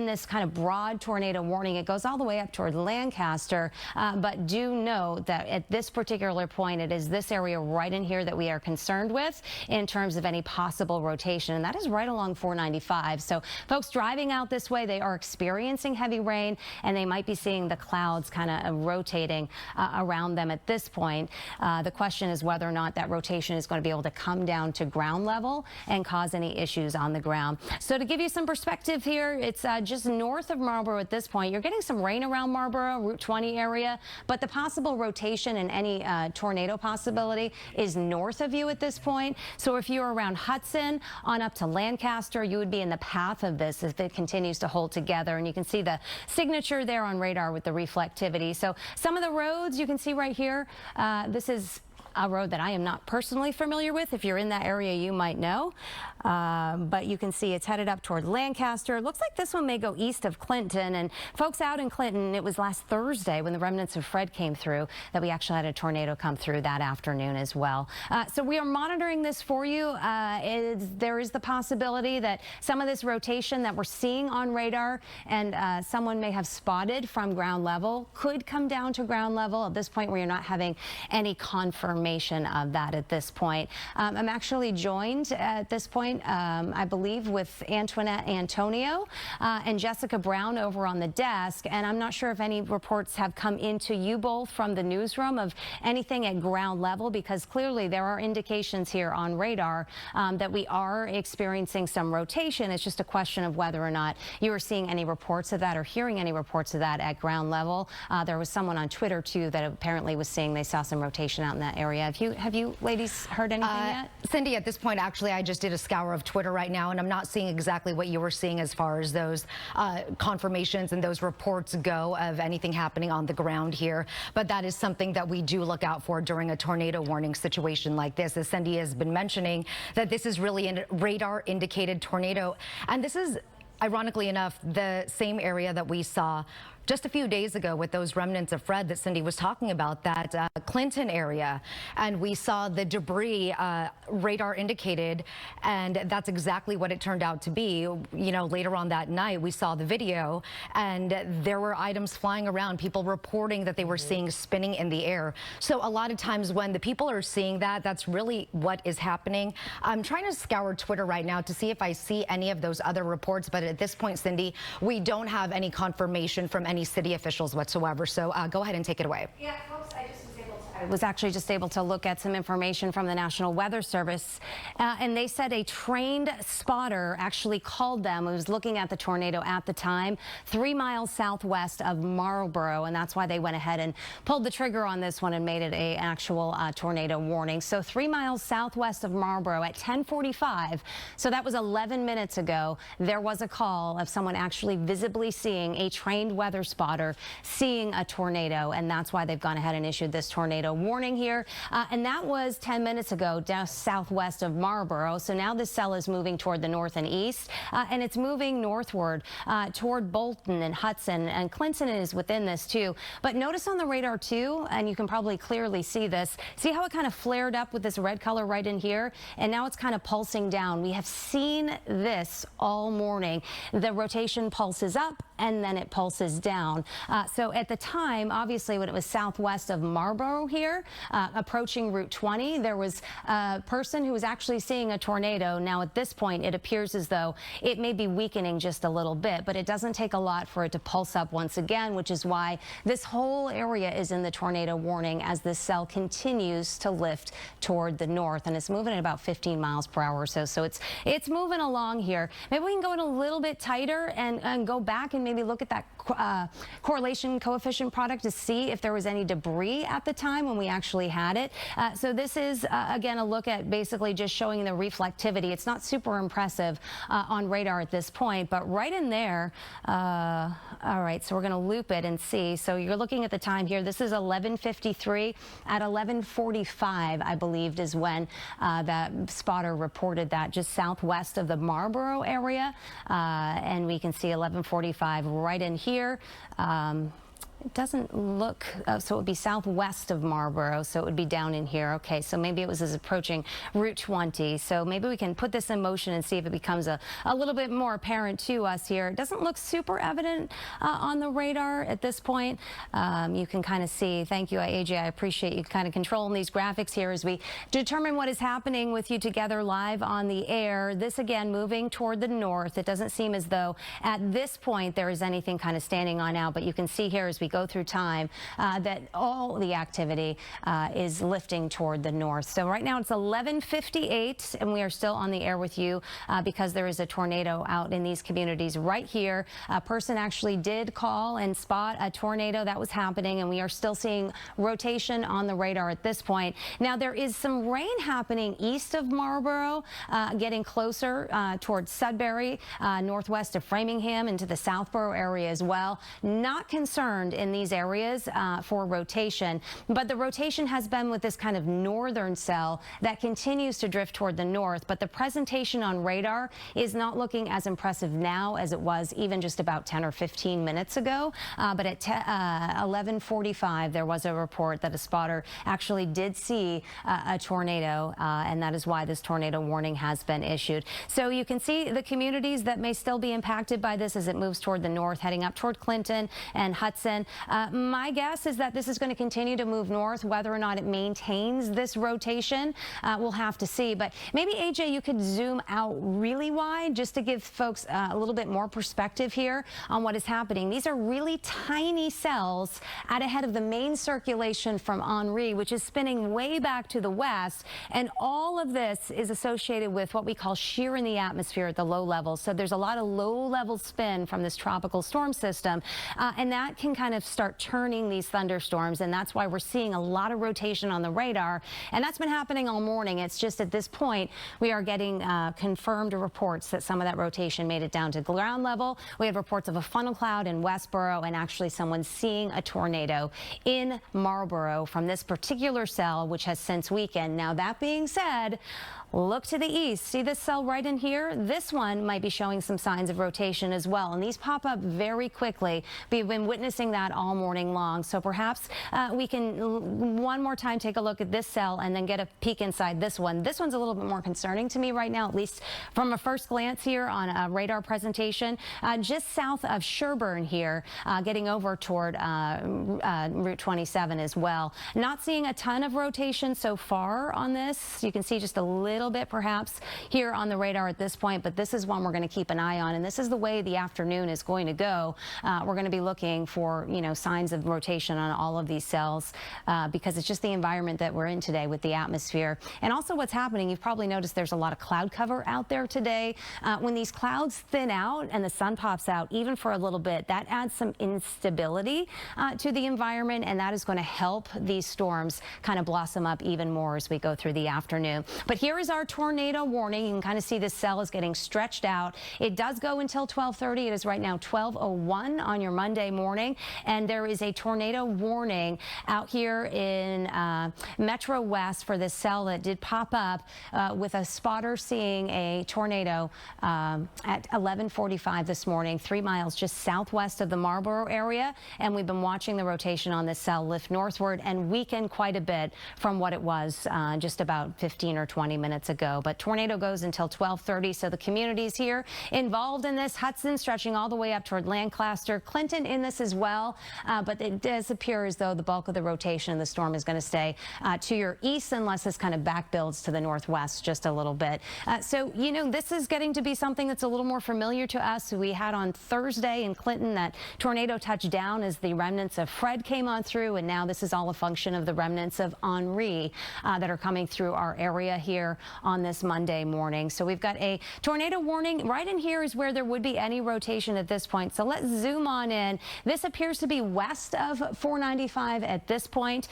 this kind of broad tornado warning. It goes all the way up toward Lancaster, but do know that at this particular point, it is this area right in here that we are concerned with in terms of any possible rotation, and that is right along 495. So folks driving out this way, they are experiencing heavy rain, and they might be seeing the clouds kind of rotating around them at this point. The question is whether or not that rotation is going to be able to come down to ground level and cause any issues on the ground. So to give you some perspective here, it's just north of Marlboro at this point. You're getting some rain around Marlboro, Route 20 area, but the possible rotation and any tornado possibility is north of you at this point. So if you're around Hudson on up to Lancaster, you would be in the path of this if it continues to hold together. And you can see the signature there on radar with the reflectivity. So some of the roads you can see right here, this is a road that I am not personally familiar with. If you're in that area, you might know. But you can see it's headed up toward Lancaster. It looks like this one may go east of Clinton. And folks out in Clinton, it was last Thursday when the remnants of Fred came through that we actually had a tornado come through that afternoon as well. So we are monitoring this for you. There is the possibility that some of this rotation that we're seeing on radar and someone may have spotted from ground level could come down to ground level at this point where you're not having any confirmation of that at this point. I'm actually joined at this point, I believe, with Antoinette Antonio and Jessica Brown over on the desk, and I'm not sure if any reports have come into you both from the newsroom of anything at ground level, because clearly there are indications here on radar that we are experiencing some rotation. It's just a question of whether or not you are seeing any reports of that or hearing any reports of that at ground level. There was someone on Twitter too that apparently was saying they saw some rotation out in that area. Have you ladies heard anything yet? Cindy, at this point, actually, I just did a scour of Twitter right now, and I'm not seeing exactly what you were seeing as far as those confirmations and those reports go of anything happening on the ground here. But that is something that we do look out for during a tornado warning situation like this. As Cindy has been mentioning, that this is really a radar indicated tornado. And this is, ironically enough, the same area that we saw just a few days ago with those remnants of Fred that Cindy was talking about, that Clinton area, and we saw the debris radar indicated, and that's exactly what it turned out to be. You know, later on that night we saw the video, and there were items flying around, people reporting that they were seeing spinning in the air. So a lot of times when the people are seeing that, that's really what is happening. I'm trying to scour Twitter right now to see if I see any of those other reports, but at this point, Cindy, we don't have any confirmation from any city officials whatsoever. So go ahead and take it away. Yeah, folks, I was actually just able to look at some information from the National Weather Service, and they said a trained spotter actually called them, who was looking at the tornado at the time, 3 miles southwest of Marlboro, and that's why they went ahead and pulled the trigger on this one and made it an actual tornado warning. So 3 miles southwest of Marlboro at 10:45, so that was 11 minutes ago, there was a call of someone actually visibly seeing a trained weather spotter seeing a tornado, and that's why they've gone ahead and issued this tornado warning here. And that was 10 minutes ago just southwest of Marlboro. So now this cell is moving toward the north and east, and it's moving northward toward Bolton and Hudson, and Clinton is within this too. But notice on the radar too, and you can probably clearly see this, see how it kind of flared up with this red color right in here, and now it's kind of pulsing down. We have seen this all morning. The rotation pulses up and then it pulses down. So at the time, obviously when it was southwest of Marlboro here, approaching Route 20, there was a person who was actually seeing a tornado. Now at this point, it appears as though it may be weakening just a little bit, but it doesn't take a lot for it to pulse up once again, which is why this whole area is in the tornado warning as this cell continues to lift toward the north, and it's moving at about 15 miles per hour or so. So it's moving along here. Maybe we can go in a little bit tighter and go back and maybe look at that correlation coefficient product to see if there was any debris at the time when we actually had it. So this is, again, a look at basically just showing the reflectivity. It's not super impressive on radar at this point, but right in there, all right, so we're going to loop it and see. So you're looking at the time here. This is 11:53. At 11:45, I believe, is when that spotter reported that just southwest of the Marlboro area. And we can see 11:45 right in here. It doesn't look, so it would be southwest of Marlboro, so it would be down in here. Okay, so maybe it was as approaching Route 20. So maybe we can put this in motion and see if it becomes a little bit more apparent to us here. It doesn't look super evident on the radar at this point. You can kind of see, thank you, AJ, I appreciate you kind of controlling these graphics here as we determine what is happening with you together live on the air. This again moving toward the north. It doesn't seem as though at this point there is anything kind of standing on out, but you can see here as we go through time that all the activity is lifting toward the north. So right now it's 11:58 and we are still on the air with you because there is a tornado out in these communities right here. A person actually did call and spot a tornado that was happening, and we are still seeing rotation on the radar at this point. Now there is some rain happening east of Marlboro, getting closer towards Sudbury, northwest of Framingham into the Southborough area as well. Not concerned in these areas for rotation, but the rotation has been with this kind of northern cell that continues to drift toward the north, but the presentation on radar is not looking as impressive now as it was even just about 10 or 15 minutes ago. But at 11:45 there was a report that a spotter actually did see a tornado, and that is why this tornado warning has been issued. So you can see the communities that may still be impacted by this as it moves toward the north, heading up toward Clinton and Hudson. My guess is that this is going to continue to move north. Whether or not it maintains this rotation, we'll have to see. But maybe, AJ, you could zoom out really wide just to give folks a little bit more perspective here on what is happening. These are really tiny cells out ahead of the main circulation from Henri, which is spinning way back to the west. And all of this is associated with what we call shear in the atmosphere at the low levels. So there's a lot of low level spin from this tropical storm system, and that can kind of start turning these thunderstorms, and that's why we're seeing a lot of rotation on the radar, and that's been happening all morning. It's just at this point we are getting confirmed reports that some of that rotation made it down to ground level. We have reports of a funnel cloud in Westboro and actually someone seeing a tornado in Marlboro from this particular cell, which has since weakened. Now that being said, look to the east. See this cell right in here? This one might be showing some signs of rotation as well, and these pop up very quickly. We've been witnessing that all morning long, so perhaps we can one more time take a look at this cell and then get a peek inside this one. This one's a little bit more concerning to me right now, at least from a first glance here on a radar presentation. Just south of Sherburne here, getting over toward Route 27 as well. Not seeing a ton of rotation so far on this. You can see just a little bit perhaps here on the radar at this point, but this is one we're going to keep an eye on, and this is the way the afternoon is going to go. We're going to be looking for, you know, signs of rotation on all of these cells because it's just the environment that we're in today with the atmosphere. And also what's happening, you've probably noticed there's a lot of cloud cover out there today. When these clouds thin out and the sun pops out even for a little bit, that adds some instability to the environment, and that is going to help these storms kind of blossom up even more as we go through the afternoon. But here is our tornado warning. You can kind of see this cell is getting stretched out. It does go until 12:30. It is right now 12:01 on your Monday morning, and there is a tornado warning out here in Metro West for this cell that did pop up with a spotter seeing a tornado at 11:45 this morning, 3 miles just southwest of the Marlboro area, and we've been watching the rotation on this cell lift northward and weaken quite a bit from what it was just about 15 or 20 minutes ago. But tornado goes until 12:30, so the communities here involved in this, Hudson stretching all the way up toward Lancaster, Clinton in this as well, but it does appear as though the bulk of the rotation of the storm is going to stay to your east unless this kind of back builds to the northwest just a little bit. So, you know, this is getting to be something that's a little more familiar to us. We had on Thursday in Clinton that tornado touched down as the remnants of Fred came on through, and now this is all a function of the remnants of Henri that are coming through our area here on this Monday morning. So we've got a tornado warning. Right in here is where there would be any rotation at this point. So let's zoom on in. This appears to be west of 495 at this point,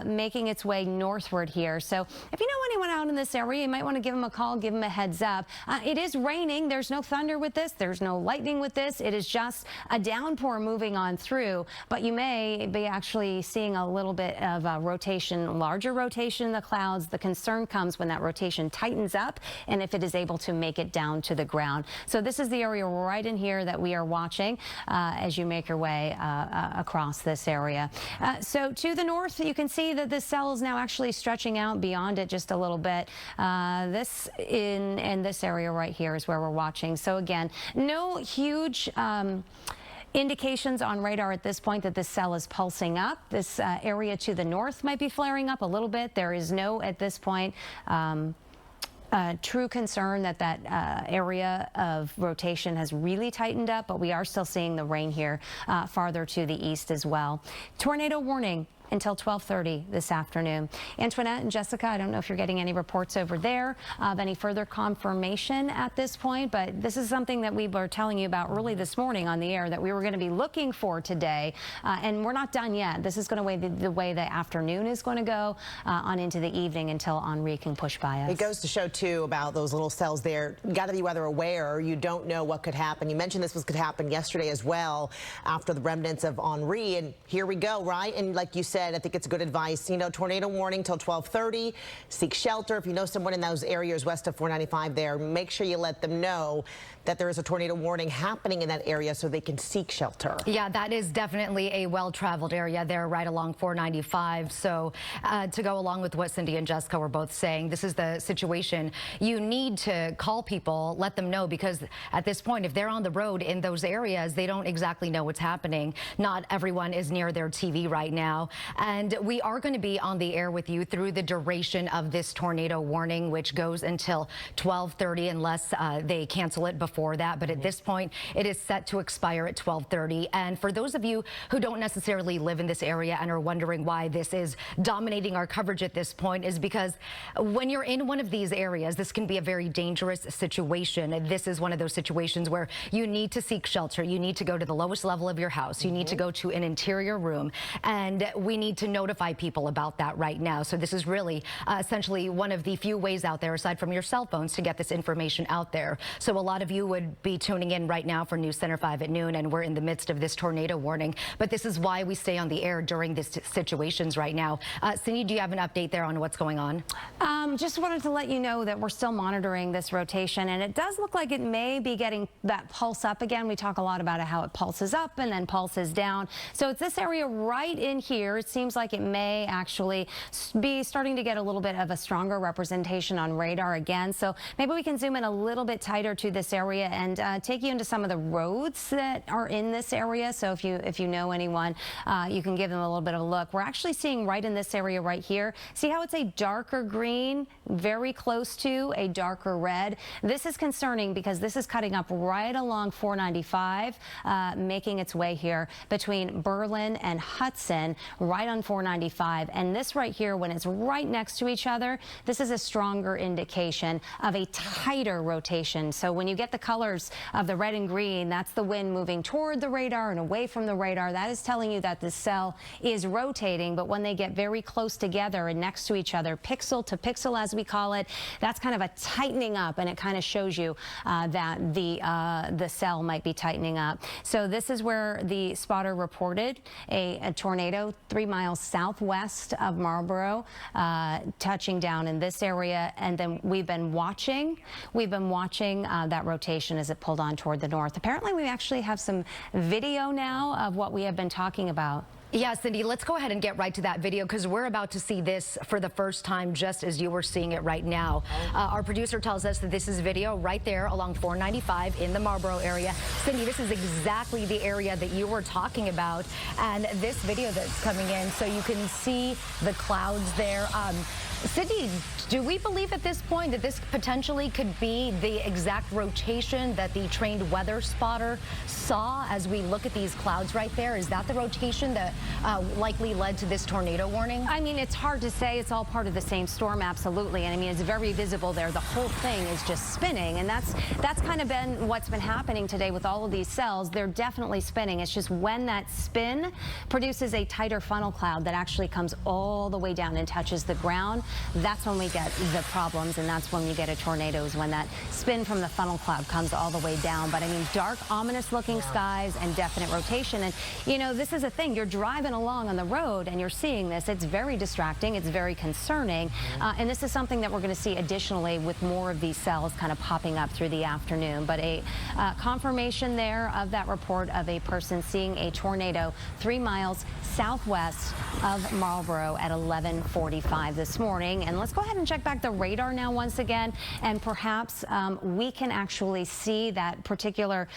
making its way northward here. So if you know anyone out in this area, you might want to give them a call, give them a heads up. It is raining. There's no thunder with this. There's no lightning with this. It is just a downpour moving on through, but you may be actually seeing a little bit of a rotation, larger rotation in the clouds. The concern comes when that rotation rotation tightens up and if it is able to make it down to the ground. So this is the area right in here that we are watching as you make your way across this area. So to the north, you can see that this cell is now actually stretching out beyond it just a little bit. This in this area right here is where we're watching. So again, no huge indications on radar at this point that this cell is pulsing up. This area to the north might be flaring up a little bit. There is no, at this point, true concern that that area of rotation has really tightened up, but we are still seeing the rain here farther to the east as well. Tornado warning until 12:30 this afternoon. Antoinette and Jessica, I don't know if you're getting any reports over there of any further confirmation at this point, but this is something that we were telling you about early this morning on the air that we were going to be looking for today, and we're not done yet. This is going to be the way the afternoon is going to go on into the evening until Henri can push by us. It goes to show, too, about those little cells there. You got to be weather aware. You don't know what could happen. You mentioned this could happen yesterday as well after the remnants of Henri, and here we go, right? And like you said, I think it's good advice. You know, tornado warning till 12:30. Seek shelter. If you know someone in those areas west of 495 there, make sure you let them know that there is a tornado warning happening in that area so they can seek shelter. Yeah, that is definitely a well-traveled area there right along 495. So to go along with what Cindy and Jessica were both saying, this is the situation. You need to call people, let them know, because at this point, if they're on the road in those areas, they don't exactly know what's happening. Not everyone is near their TV right now. And we are going to be on the air with you through the duration of this tornado warning, which goes until 12:30 unless they cancel it before that. But at this point, it is set to expire at 12:30. And for those of you who don't necessarily live in this area and are wondering why this is dominating our coverage at this point, is because when you're in one of these areas, this can be a very dangerous situation. And this is one of those situations where you need to seek shelter. You need to go to the lowest level of your house. You need to go to an interior room. And we need to notify people about that right now. So this is really essentially one of the few ways out there, aside from your cell phones, to get this information out there. So a lot of you would be tuning in right now for News Center 5 at noon, and we're in the midst of this tornado warning. But this is why we stay on the air during these situations right now. Cindy, do you have an update there on what's going on? Just wanted to let you know that we're still monitoring this rotation, and it does look like it may be getting that pulse up again. We talk a lot about how it pulses up and then pulses down. So it's this area right in here. It seems like it may actually be starting to get a little bit of a stronger representation on radar again. So maybe we can zoom in a little bit tighter to this area and take you into some of the roads that are in this area. So if you know anyone, you can give them a little bit of a look. We're actually seeing right in this area right here. See how it's a darker green, very close to a darker red. This is concerning because this is cutting up right along 495, making its way here between Berlin and Hudson, right on 495. And this right here, when it's right next to each other, this is a stronger indication of a tighter rotation. So when you get the colors of the red and green, that's the wind moving toward the radar and away from the radar. That is telling you that the cell is rotating. But when they get very close together and next to each other, pixel to pixel as we call it, that's kind of a tightening up, and it kind of shows you that the cell might be tightening up. So this is where the spotter reported a tornado 3 miles southwest of Marlboro, touching down in this area, and then we've been watching that rotation as it pulled on toward the north. Apparently we actually have some video now of what we have been talking about. Yeah, Cindy, let's go ahead and get right to that video, because we're about to see this for the first time, just as you were seeing it right now. Our producer tells us that this is video right there along 495 in the Marlboro area. Cindy, this is exactly the area that you were talking about, and this video that's coming in, so you can see the clouds there. Cindy, do we believe at this point that this potentially could be the exact rotation that the trained weather spotter saw as we look at these clouds right there? Is that the rotation that likely led to this tornado warning? I mean, it's hard to say. It's all part of the same storm, absolutely. And I mean, it's very visible there. The whole thing is just spinning, and that's kind of been what's been happening today with all of these cells. They're definitely spinning. It's just when that spin produces a tighter funnel cloud that actually comes all the way down and touches the ground, that's when we get the problems, and that's when you get a tornado, is when that spin from the funnel cloud comes all the way down. But I mean, dark, ominous looking skies and definite rotation. And you know, this is a thing. You're driving driving along on the road and you're seeing this, it's very distracting. It's very concerning. And this is something that we're going to see additionally with more of these cells kind of popping up through the afternoon. But a confirmation there of that report of a person seeing a tornado 3 miles southwest of Marlboro at 11:45 this morning. And let's go ahead and check back the radar now once again, and perhaps we can actually see that particular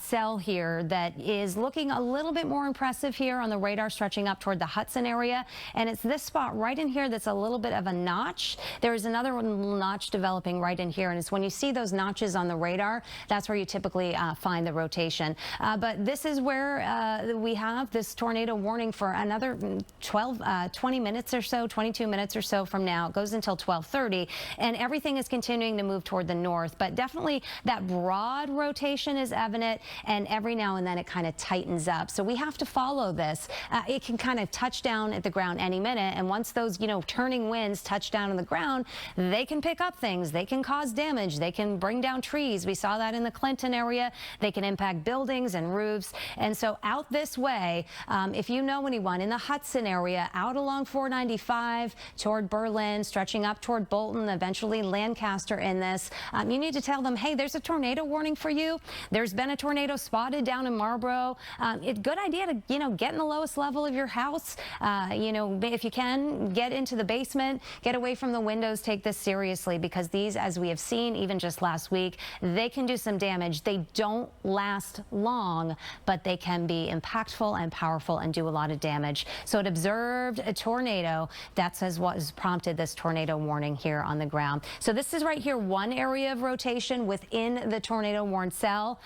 cell here that is looking a little bit more impressive here on the radar, stretching up toward the Hudson area. And it's this spot right in here that's a little bit of a notch. There is another one notch developing right in here, and it's when you see those notches on the radar, that's where you typically find the rotation. But this is where we have this tornado warning for another 20 minutes or so, 22 minutes or so from now. It goes until 12:30, and everything is continuing to move toward the north. But definitely that broad rotation is evident, and every now and then it kind of tightens up. So we have to follow this. It can kind of touch down at the ground any minute, and once those, turning winds touch down on the ground, they can pick up things. They can cause damage. They can bring down trees. We saw that in the Clinton area. They can impact buildings and roofs. And so out this way, if you know anyone in the Hudson area, out along 495 toward Berlin, stretching up toward Bolton, eventually Lancaster in this, you need to tell them, hey, there's a tornado warning for you. There's been a tornado spotted down in Marlboro. It's a good idea to, get in the lowest level of your house. If you can, get into the basement, get away from the windows, take this seriously, because these, as we have seen even just last week, they can do some damage. They don't last long, but they can be impactful and powerful and do a lot of damage. So it observed a tornado. That says what has prompted this tornado warning here on the ground. So this is right here, one area of rotation within the tornado warned cell.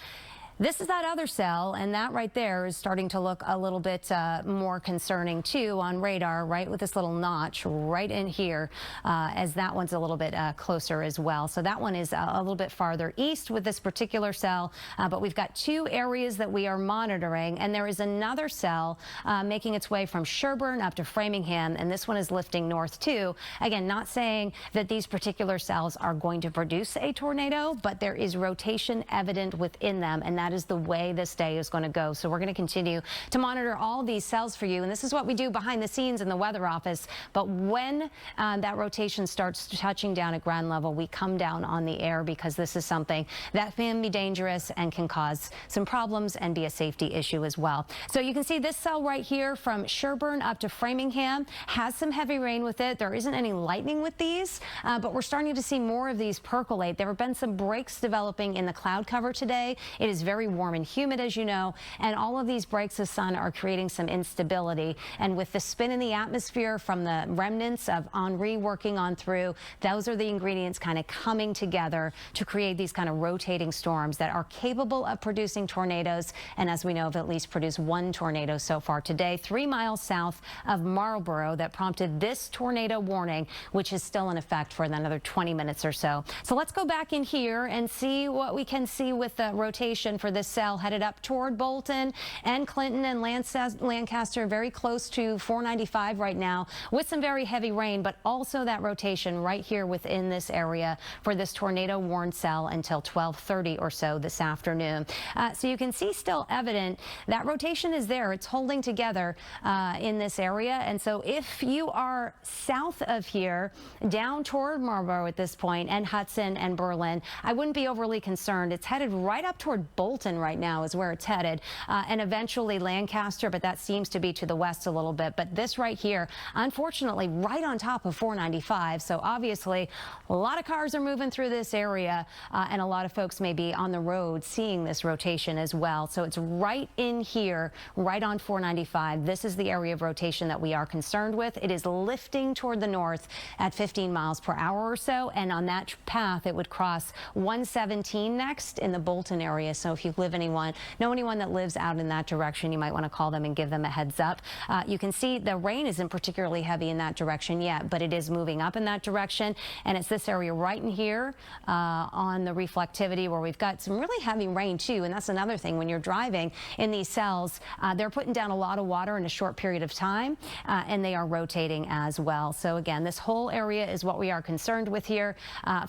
This is that other cell, and that right there is starting to look a little bit more concerning too on radar, right, with this little notch right in here, as that one's a little bit closer as well. So that one is a little bit farther east with this particular cell, but we've got two areas that we are monitoring, and there is another cell making its way from Sherburne up to Framingham, and this one is lifting north too. Again, not saying that these particular cells are going to produce a tornado, but there is rotation evident within them, and that is the way this day is going to go. So we're going to continue to monitor all these cells for you, and this is what we do behind the scenes in the weather office. But when that rotation starts touching down at ground level, we come down on the air, because this is something that can be dangerous and can cause some problems and be a safety issue as well. So you can see this cell right here from Sherburne up to Framingham has some heavy rain with it. There isn't any lightning with these, but we're starting to see more of these percolate. There have been some breaks developing in the cloud cover today. It is very warm and humid, as you know, and all of these breaks of sun are creating some instability. And with the spin in the atmosphere from the remnants of Henri working on through, those are the ingredients kind of coming together to create these kind of rotating storms that are capable of producing tornadoes. And as we know, have at least produced one tornado so far today, 3 miles south of Marlboro, that prompted this tornado warning, which is still in effect for another 20 minutes or so. So let's go back in here and see what we can see with the rotation for this cell headed up toward Bolton and Clinton and Lancaster, very close to 495 right now, with some very heavy rain, but also that rotation right here within this area for this tornado warned cell until 12:30 or so this afternoon. So you can see still evident that rotation is there. It's holding together in this area. And so if you are south of here, down toward Marlboro at this point, and Hudson and Berlin, I wouldn't be overly concerned. It's headed right up toward Bolton right now is where it's headed, and eventually Lancaster, but that seems to be to the west a little bit. But this right here, unfortunately, right on top of 495. So obviously a lot of cars are moving through this area, and a lot of folks may be on the road seeing this rotation as well. So it's right in here, right on 495. This is the area of rotation that we are concerned with. It is lifting toward the north at 15 miles per hour or so, and on that path it would cross 117 next in the Bolton area. So if you know anyone that lives out in that direction, you might want to call them and give them a heads up. You can see the rain isn't particularly heavy in that direction yet, but it is moving up in that direction, and it's this area right in here on the reflectivity where we've got some really heavy rain too. And that's another thing, when you're driving in these cells, they're putting down a lot of water in a short period of time, and they are rotating as well. So again, this whole area is what we are concerned with here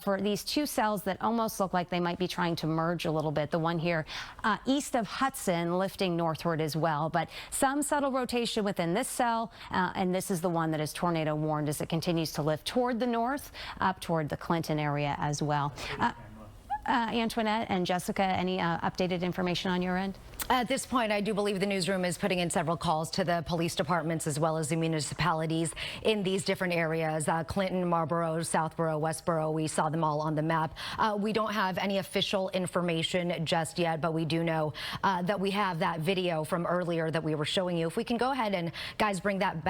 for these two cells that almost look like they might be trying to merge a little bit. The one here here. East of Hudson, lifting northward as well, but some subtle rotation within this cell, and this is the one that is tornado warned as it continues to lift toward the north, up toward the Clinton area as well. Antoinette and Jessica, any updated information on your end? At this point, I do believe the newsroom is putting in several calls to the police departments as well as the municipalities in these different areas. Clinton, Marlboro, Southborough, Westboro, we saw them all on the map. We don't have any official information just yet, but we do know that we have that video from earlier that we were showing you. If we can go ahead and, guys, bring that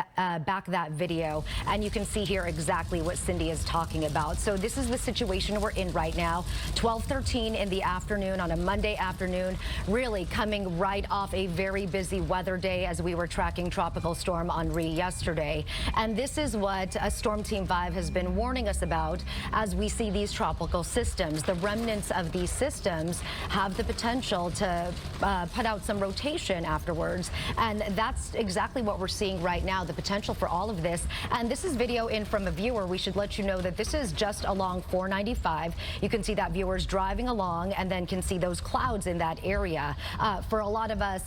back that video, and you can see here exactly what Cindy is talking about. So this is the situation we're in right now. 12:13 in the afternoon on a Monday afternoon, really coming right off a very busy weather day as we were tracking Tropical Storm Henri yesterday. And this is what Storm Team 5 has been warning us about as we see these tropical systems. The remnants of these systems have the potential to put out some rotation afterwards. And that's exactly what we're seeing right now, the potential for all of this. And this is video in from a viewer. We should let you know that this is just along 495. You can see that viewers driving along and then can see those clouds in that area. For a lot of us,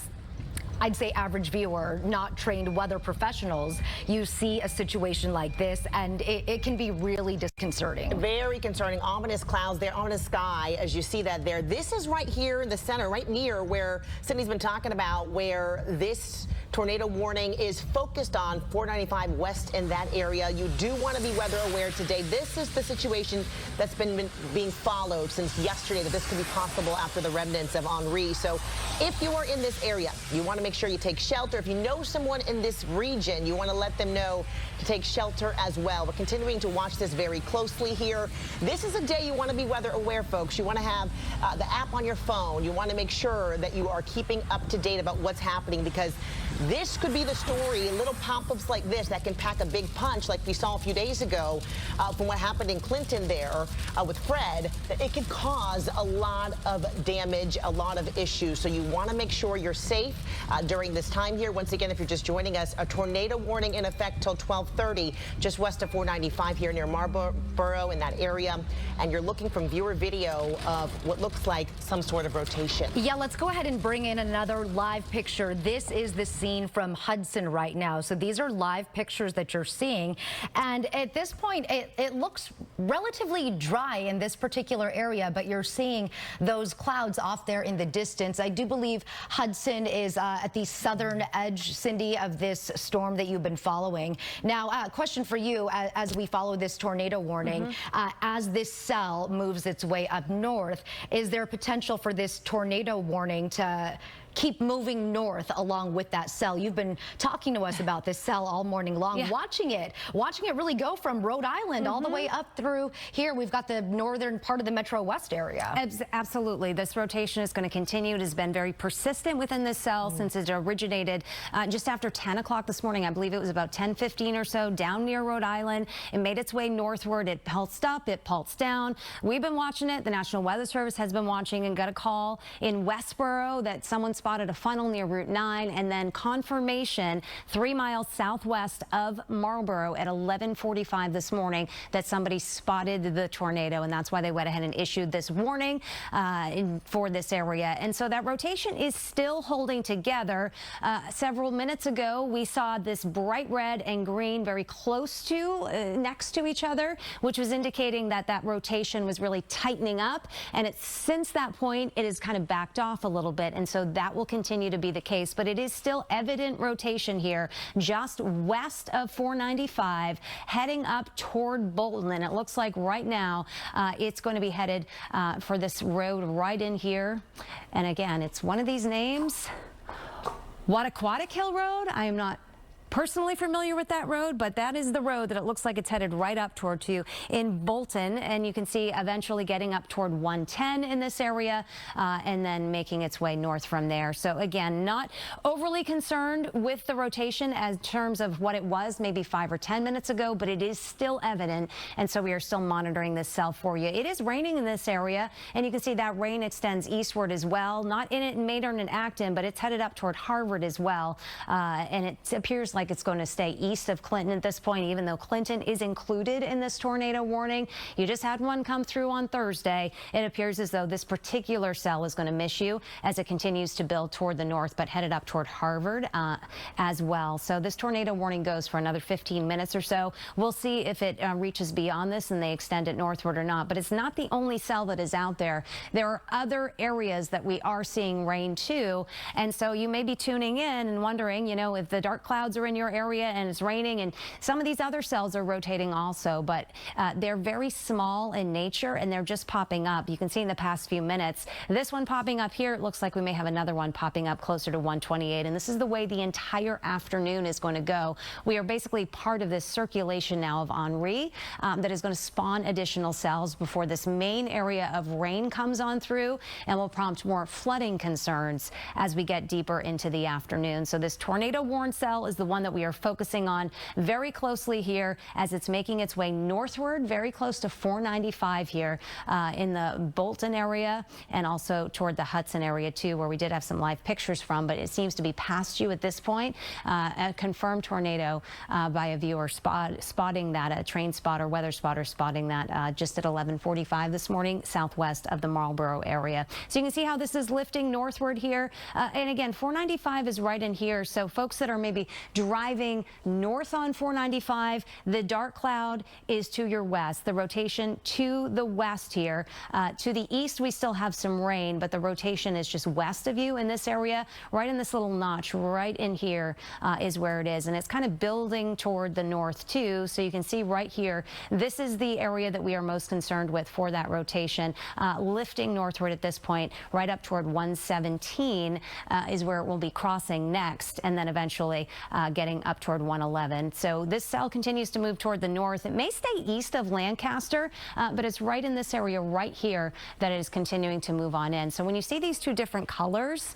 I'd say average viewer, not trained weather professionals, you see a situation like this and it can be really disconcerting. Very concerning. Ominous clouds there, ominous sky, as you see that there. This is right here in the center, right near where Cindy's been talking about, where this tornado warning is focused on 495 west in that area. You do want to be weather aware today. This is the situation that's been being followed since yesterday, that this could be possible after the remnants of Henri. So if you are in this area, you want to make sure you take shelter. If you know someone in this region, you want to let them know to take shelter as well. We're continuing to watch this very closely here. This is a day you want to be weather aware, folks. You want to have the app on your phone. You want to make sure that you are keeping up to date about what's happening, because this could be the story. Little pop-ups like this that can pack a big punch, like we saw a few days ago from what happened in Clinton there with Fred, that it could cause a lot of damage, a lot of issues. So you want to make sure you're safe during this time here. Once again, if you're just joining us, a tornado warning in effect till 12:30, just west of 495 here near Marlboro in that area. And you're looking from viewer video of what looks like some sort of rotation. Yeah, let's go ahead and bring in another live picture. This is the scene from Hudson right now. So these are live pictures that you're seeing. And at this point, it looks relatively dry in this particular area, but you're seeing those clouds off there in the distance. I do believe Hudson is at the southern edge, Cindy, of this storm that you've been following. Now, question for you as we follow this tornado warning, as this cell moves its way up north, is there potential for this tornado warning to keep moving north along with that cell? You've been talking to us about this cell all morning long, watching it really go from Rhode Island all the way up through here. We've got the northern part of the Metro West area. Absolutely. This rotation is going to continue. It has been very persistent within this cell since it originated just after 10 o'clock this morning. I believe it was about 10:15 or so, down near Rhode Island. It made its way northward. It pulsed up, it pulsed down. We've been watching it. The National Weather Service has been watching and got a call in Westboro that someone spotted a funnel near Route 9, and then confirmation 3 miles southwest of Marlboro at 11:45 this morning that somebody spotted the tornado, and that's why they went ahead and issued this warning for this area. And so that rotation is still holding together. Several minutes ago, we saw this bright red and green very close to, next to each other, which was indicating that that rotation was really tightening up. And it's since that point, it has kind of backed off a little bit. And so that will continue to be the case. But it is still evident rotation here just west of 495, heading up toward Bolton. And it looks like right now it's going to be headed for this road right in here. And again, it's one of these names. Aquatic Hill Road. I am not personally familiar with that road, but that is the road that it looks like it's headed right up toward to in Bolton. And you can see eventually getting up toward 110 in this area and then making its way north from there. So again, not overly concerned with the rotation as terms of what it was maybe 5 or 10 minutes ago, but it is still evident. And so we are still monitoring this cell for you. It is raining in this area, and you can see that rain extends eastward as well. Not in it in Maynard and Acton, but it's headed up toward Harvard as well. And it appears like like it's going to stay east of Clinton at this point, even though Clinton is included in this tornado warning. You just had one come through on Thursday. It appears as though this particular cell is going to miss you as it continues to build toward the north, but headed up toward Harvard as well. So this tornado warning goes for another 15 minutes or so. We'll see if it reaches beyond this and they extend it northward or not. But it's not the only cell that is out there. There are other areas that we are seeing rain too. And so you may be tuning in and wondering, you know, if the dark clouds are in your area and it's raining, and some of these other cells are rotating also, but they're very small in nature and they're just popping up. You can see in the past few minutes, this one popping up here, it looks like we may have another one popping up closer to 128. And this is the way the entire afternoon is going to go. We are basically part of this circulation now of Henri that is going to spawn additional cells before this main area of rain comes on through and will prompt more flooding concerns as we get deeper into the afternoon. So this tornado warn cell is the one that we are focusing on very closely here as it's making its way northward, very close to 495 here in the Bolton area and also toward the Hudson area too, where we did have some live pictures from, but it seems to be past you at this point. A confirmed tornado by a viewer spotting that, a train spotter, weather spotter spotting that just at 11:45 this morning southwest of the Marlboro area. So you can see how this is lifting northward here. And again, 495 is right in here. So folks that are maybe driving north on 495, the dark cloud is to your west, the rotation to the west here. To the east, we still have some rain, but the rotation is just west of you in this area, right in this little notch right in here is where it is. And it's kind of building toward the north too. So you can see right here, this is the area that we are most concerned with for that rotation, lifting northward at this point, right up toward 117 is where it will be crossing next, and then eventually getting up toward 111. So this cell continues to move toward the north. It may stay east of Lancaster, but it's right in this area right here that it is continuing to move on in. So when you see these two different colors,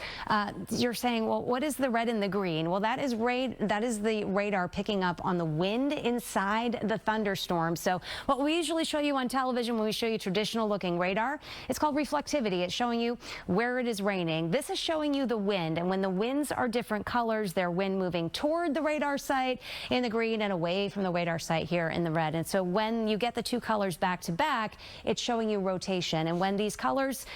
you're saying, well, what is the red and the green? Well, that is the radar picking up on the wind inside the thunderstorm. So what we usually show you on television when we show you traditional looking radar, it's called reflectivity. It's showing you where it is raining. This is showing you the wind, and when the winds are different colors, they're wind moving toward the radar site in the green and away from the radar site here in the red. And so when you get the two colors back to back, it's showing you rotation. And when these colors,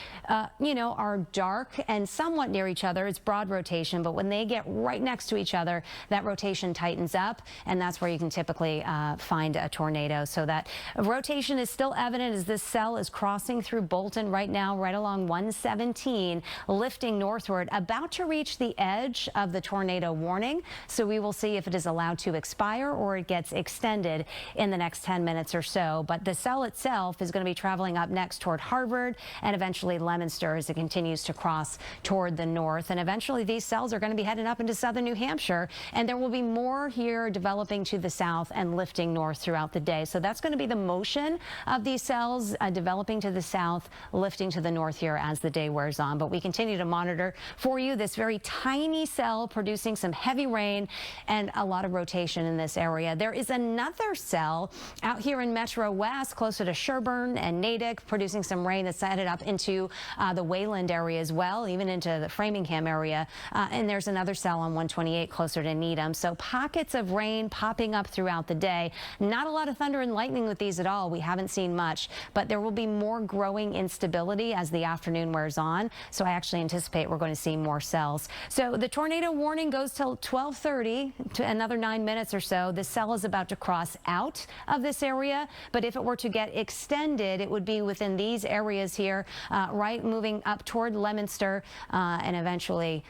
you know, are dark and somewhat near each other, it's broad rotation. But when they get right next to each other, that rotation tightens up, and that's where you can typically find a tornado. So that rotation is still evident as this cell is crossing through Bolton right now, right along 117, lifting northward, about to reach the edge of the tornado warning. So we will see if it is allowed to expire or it gets extended in the next 10 minutes or so. But the cell itself is going to be traveling up next toward Harvard and eventually Leominster as it continues to cross toward the north. And eventually these cells are going to be heading up into southern New Hampshire, and there will be more here developing to the south and lifting north throughout the day. So that's going to be the motion of these cells developing to the south, lifting to the north here as the day wears on. But we continue to monitor for you this very tiny cell producing some heavy rain and a lot of rotation in this area. There is another cell out here in Metro West closer to Sherburne and Natick producing some rain that's headed up into the Wayland area as well, even into the Framingham area. And there's another cell on 128 closer to Needham. So pockets of rain popping up throughout the day. Not a lot of thunder and lightning with these at all. We haven't seen much, but there will be more growing instability as the afternoon wears on. So I actually anticipate we're going to see more cells. So the tornado warning goes till 12:30 to another 9 minutes or so. This cell is about to cross out of this area, but if it were to get extended, it would be within these areas here, right, moving up toward Leominster and eventually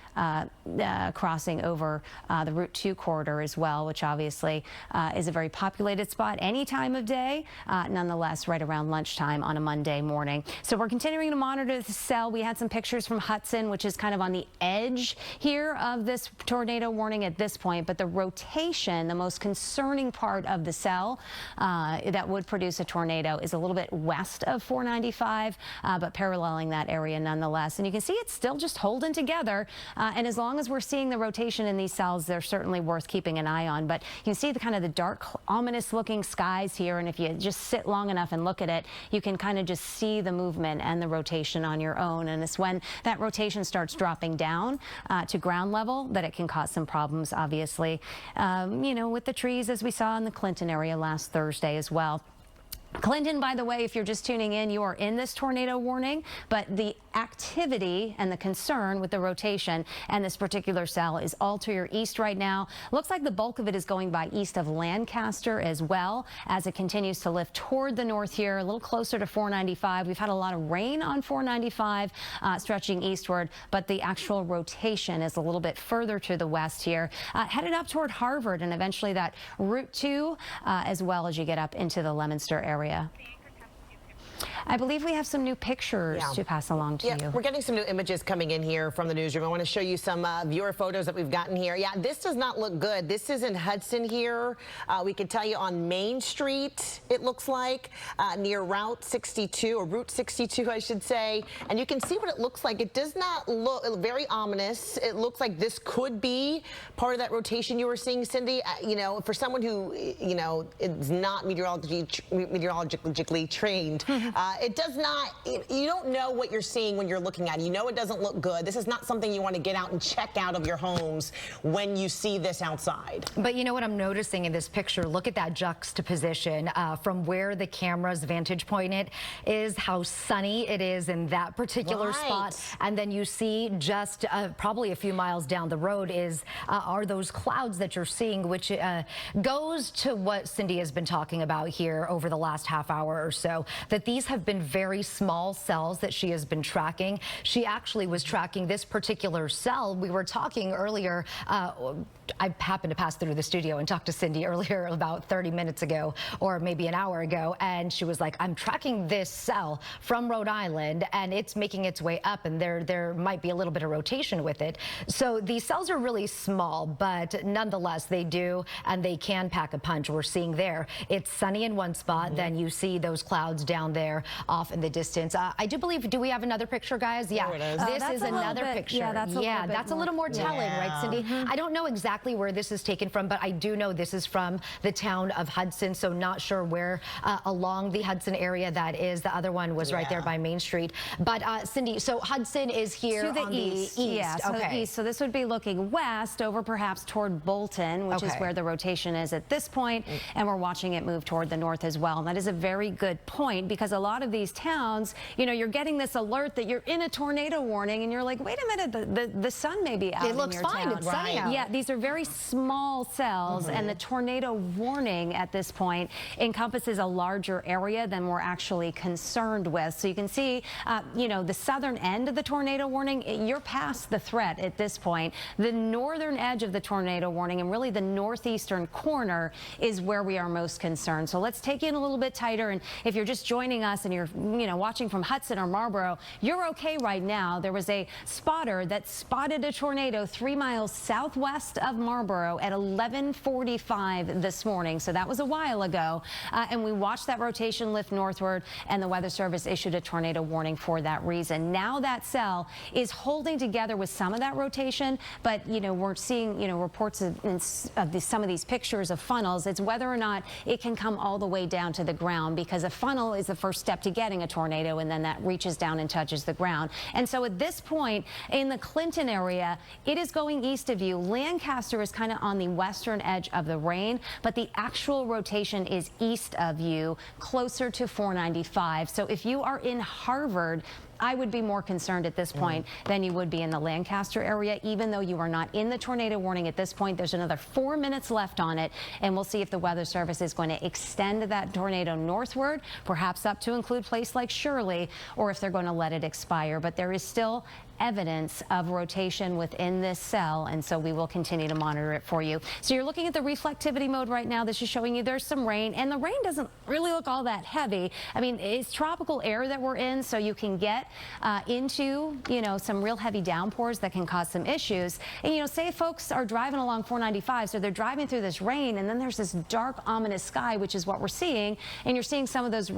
crossing over the Route 2 corridor as well, which obviously is a very populated spot any time of day, nonetheless right around lunchtime on a Monday morning. So we're continuing to monitor the cell. We had some pictures from Hudson, which is kind of on the edge here of this tornado warning at this point, but the rotation, the most concerning part of the cell that would produce a tornado, is a little bit west of 495, but paralleling that area nonetheless. And you can see it's still just holding together, and as long as we're seeing the rotation in these cells, they're certainly worth keeping an eye on. But you can see the kind of the dark, ominous looking skies here, and if you just sit long enough and look at it, you can kind of just see the movement and the rotation on your own. And it's when that rotation starts dropping down to ground level that it can cause some problems, obviously. obviously, with the trees as we saw in the Clinton area last Thursday as well. Clinton, by the way, if you're just tuning in, you are in this tornado warning, but the activity and the concern with the rotation and this particular cell is all to your east right now. Looks like the bulk of it is going by east of Lancaster as well as it continues to lift toward the north here, a little closer to 495. We've had a lot of rain on 495 stretching eastward, but the actual rotation is a little bit further to the west here, headed up toward Harvard and eventually that Route 2 as well as you get up into the Leominster area. I believe we have some new pictures to pass along to you. We're getting some new images coming in here from the newsroom. I want to show you some viewer photos that we've gotten here. Yeah, this does not look good. This is in Hudson here. We can tell you on Main Street, it looks like, near Route 62, or Route 62, I should say. And you can see what it looks like. It does not look very ominous. It looks like this could be part of that rotation you were seeing, Cindy. For someone who, is not meteorologically trained, it does not, you don't know what you're seeing when you're looking at it. You know it doesn't look good. This is not something you want to get out and check out of your homes when you see this outside. But you know what I'm noticing in this picture? Look at that juxtaposition from where the camera's vantage point is, how sunny it is in that particular spot. And then you see just probably a few miles down the road are those clouds that you're seeing, which goes to what Cindy has been talking about here over the last half hour or so, that these have been very small cells that she has been tracking. She actually was tracking this particular cell. We were talking earlier, I happened to pass through the studio and talk to Cindy earlier about 30 minutes ago or maybe an hour ago, and she was like, I'm tracking this cell from Rhode Island and it's making its way up, and there might be a little bit of rotation with it. So these cells are really small, but nonetheless they do and they can pack a punch. We're seeing there it's sunny in one spot, then you see those clouds down there off in the distance. I do believe, do we have another picture, guys? Yeah, this is another picture. Yeah, that's a little more telling, right, Cindy? I don't know exactly where this is taken from, but I do know this is from the town of Hudson, so not sure where along the Hudson area that is. The other one was right there by Main Street. But Cindy, so Hudson is here to the on east. the east. Yeah, so the east. So this would be looking west over perhaps toward Bolton, which is where the rotation is at this point, and we're watching it move toward the north as well. And that is a very good point, because a lot of these towns, you're getting this alert that you're in a tornado warning, and you're like, wait a minute, the sun may be out. It looks fine. It's sunny out. Yeah, these are very small cells, and the tornado warning at this point encompasses a larger area than we're actually concerned with. So you can see, the southern end of the tornado warning, you're past the threat at this point. The northern edge of the tornado warning and really the northeastern corner is where we are most concerned. So let's take in a little bit tighter. And if you're just joining us and you're, watching from Hudson or Marlboro, you're okay right now. There was a spotter that spotted a tornado 3 miles southwest of Marlboro at 11:45 this morning. So that was a while ago. And we watched that rotation lift northward, and the Weather Service issued a tornado warning for that reason. Now that cell is holding together with some of that rotation, but we're seeing reports of some of these pictures of funnels. It's whether or not it can come all the way down to the ground, because a funnel is the first step to getting a tornado, and then that reaches down and touches the ground. And so at this point in the Clinton area, it is going east of you. Lancaster is kind of on the western edge of the rain, but the actual rotation is east of you, closer to 495. So if you are in Harvard, I would be more concerned at this point than you would be in the Lancaster area, even though you are not in the tornado warning at this point. There's another 4 minutes left on it, and we'll see if the Weather Service is going to extend that tornado northward, perhaps up to include a place like Shirley, or if they're going to let it expire. But there is still evidence of rotation within this cell, and so we will continue to monitor it for you. So you're looking at the reflectivity mode right now. This is showing you there's some rain, and the rain doesn't really look all that heavy. I mean, it's tropical air that we're in, so you can get into some real heavy downpours that can cause some issues. And say folks are driving along 495, so they're driving through this rain, and then there's this dark, ominous sky, which is what we're seeing, and you're seeing some of those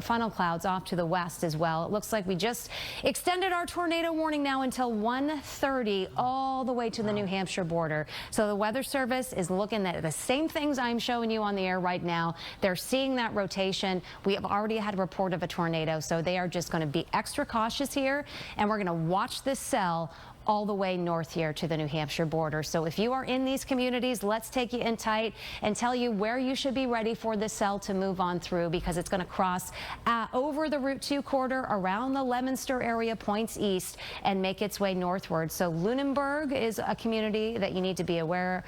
funnel clouds off to the west as well. It looks like we just extended our tornado warning now until 1:30 all the way to the New Hampshire border. So the Weather Service is looking at the same things I'm showing you on the air right now. They're seeing that rotation. We have already had a report of a tornado, so they are just going to be extra cautious here, and we're going to watch this cell all the way north here to the New Hampshire border. So if you are in these communities, let's take you in tight and tell you where you should be ready for this cell to move on through, because it's going to cross over the Route 2 corridor around the Leominster area, points east, and make its way northward. So Lunenburg is a community that you need to be aware.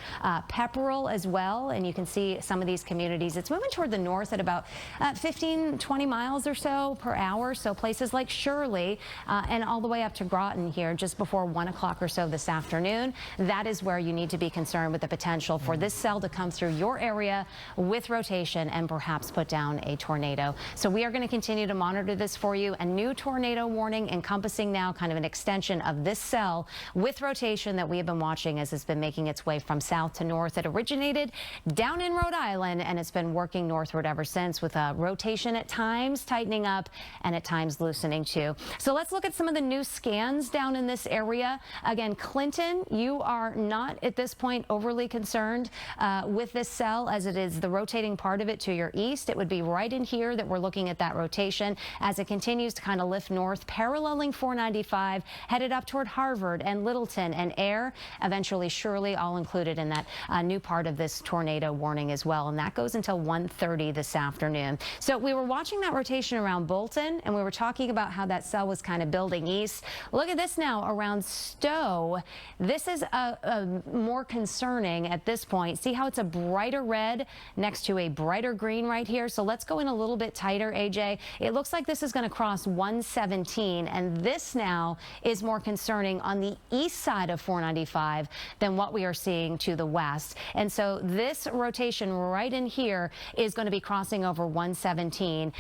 Pepperell as well, and you can see some of these communities. It's moving toward the north at about 15-20 miles or so per hour. So places like Shirley and all the way up to Groton here just before 1 o'clock or so this afternoon. That is where you need to be concerned with the potential for this cell to come through your area with rotation and perhaps put down a tornado. So we are going to continue to monitor this for you. A new tornado warning encompassing now kind of an extension of this cell with rotation that we have been watching as it's been making its way from south to north. It originated down in Rhode Island and it's been working northward ever since, with rotation at times tightening up and at times loosening too. So let's look at some of the new scans down in this area. Again, Clinton, you are not at this point overly concerned with this cell, as it is the rotating part of it to your east. It would be right in here that we're looking at that rotation as it continues to kind of lift north, paralleling 495, headed up toward Harvard and Littleton and Air, eventually Shirley, all included in that new part of this tornado warning as well. And that goes until 1:30 this afternoon. So we were watching that rotation around Bolton, and we were talking about how that cell was kind of building east. Look at this now around Stowe. This is more concerning at this point. See how it's a brighter red next to a brighter green right here? So let's go in a little bit tighter, AJ. It looks like this is going to cross 117, and this now is more concerning on the east side of 495 than what we are seeing to the west. And so this rotation right in here is going to be crossing over 117.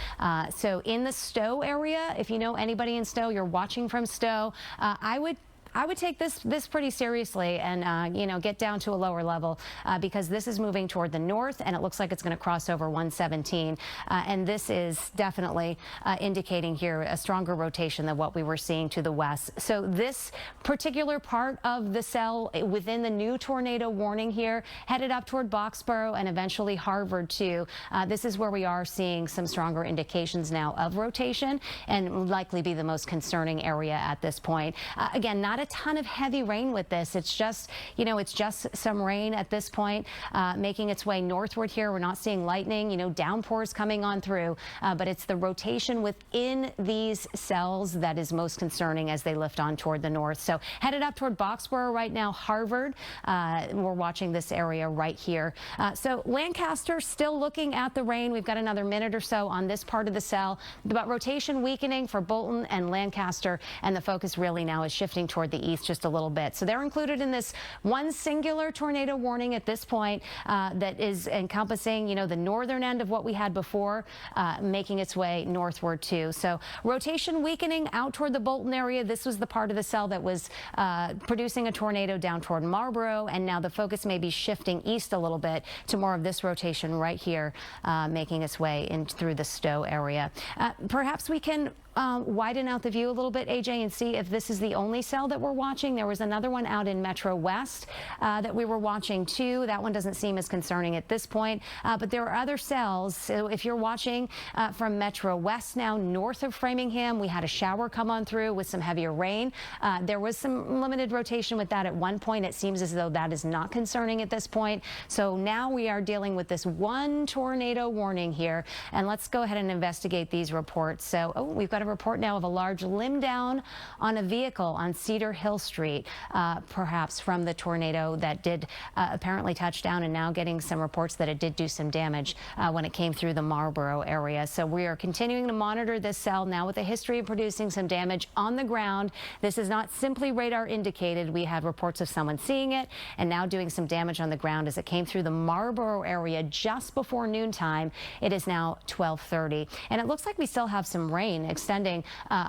So in the Stowe area, if you know anybody in Stowe, you're watching from Stowe, I would take this pretty seriously and, you know, get down to a lower level because this is moving toward the north and it looks like it's going to cross over 117. And this is definitely indicating here a stronger rotation than what we were seeing to the west. So this particular part of the cell within the new tornado warning here, headed up toward Boxborough and eventually Harvard too. This is where we are seeing some stronger indications now of rotation and likely be the most concerning area at this point. Again, not a ton of heavy rain with this. It's just, you know, it's just some rain at this point making its way northward here. We're not seeing lightning, you know, downpours coming on through, but it's the rotation within these cells that is most concerning as they lift on toward the north. So headed up toward Boxborough right now, Harvard. We're watching this area right here. So Lancaster still looking at the rain. We've got another minute or so on this part of the cell, but rotation weakening for Bolton and Lancaster, and the focus really now is shifting toward the east just a little bit. So they're included in this one singular tornado warning at this point that is encompassing, you know, the northern end of what we had before, making its way northward too. So rotation weakening out toward the Bolton area. This was the part of the cell that was producing a tornado down toward Marlborough, and now the focus may be shifting east a little bit to more of this rotation right here, making its way in through the Stowe area. Perhaps we can widen out the view a little bit, AJ, and see if this is the only cell that we're watching. There was another one out in Metro West that we were watching too. That one doesn't seem as concerning at this point, but there are other cells. So if you're watching from Metro West now north of Framingham, we had a shower come on through with some heavier rain. There was some limited rotation with that at one point. It seems as though that is not concerning at this point. So now we are dealing with this one tornado warning here, and let's go ahead and investigate these reports. So, we've got a report now of a large limb down on a vehicle on Cedar Hill Street, perhaps from the tornado that did apparently touch down, and now getting some reports that it did do some damage when it came through the Marlborough area. So we are continuing to monitor this cell now with a history of producing some damage on the ground. This is not simply radar indicated. We had reports of someone seeing it and now doing some damage on the ground as it came through the Marlborough area just before noontime. It is now 12:30, and it looks like we still have some rain extending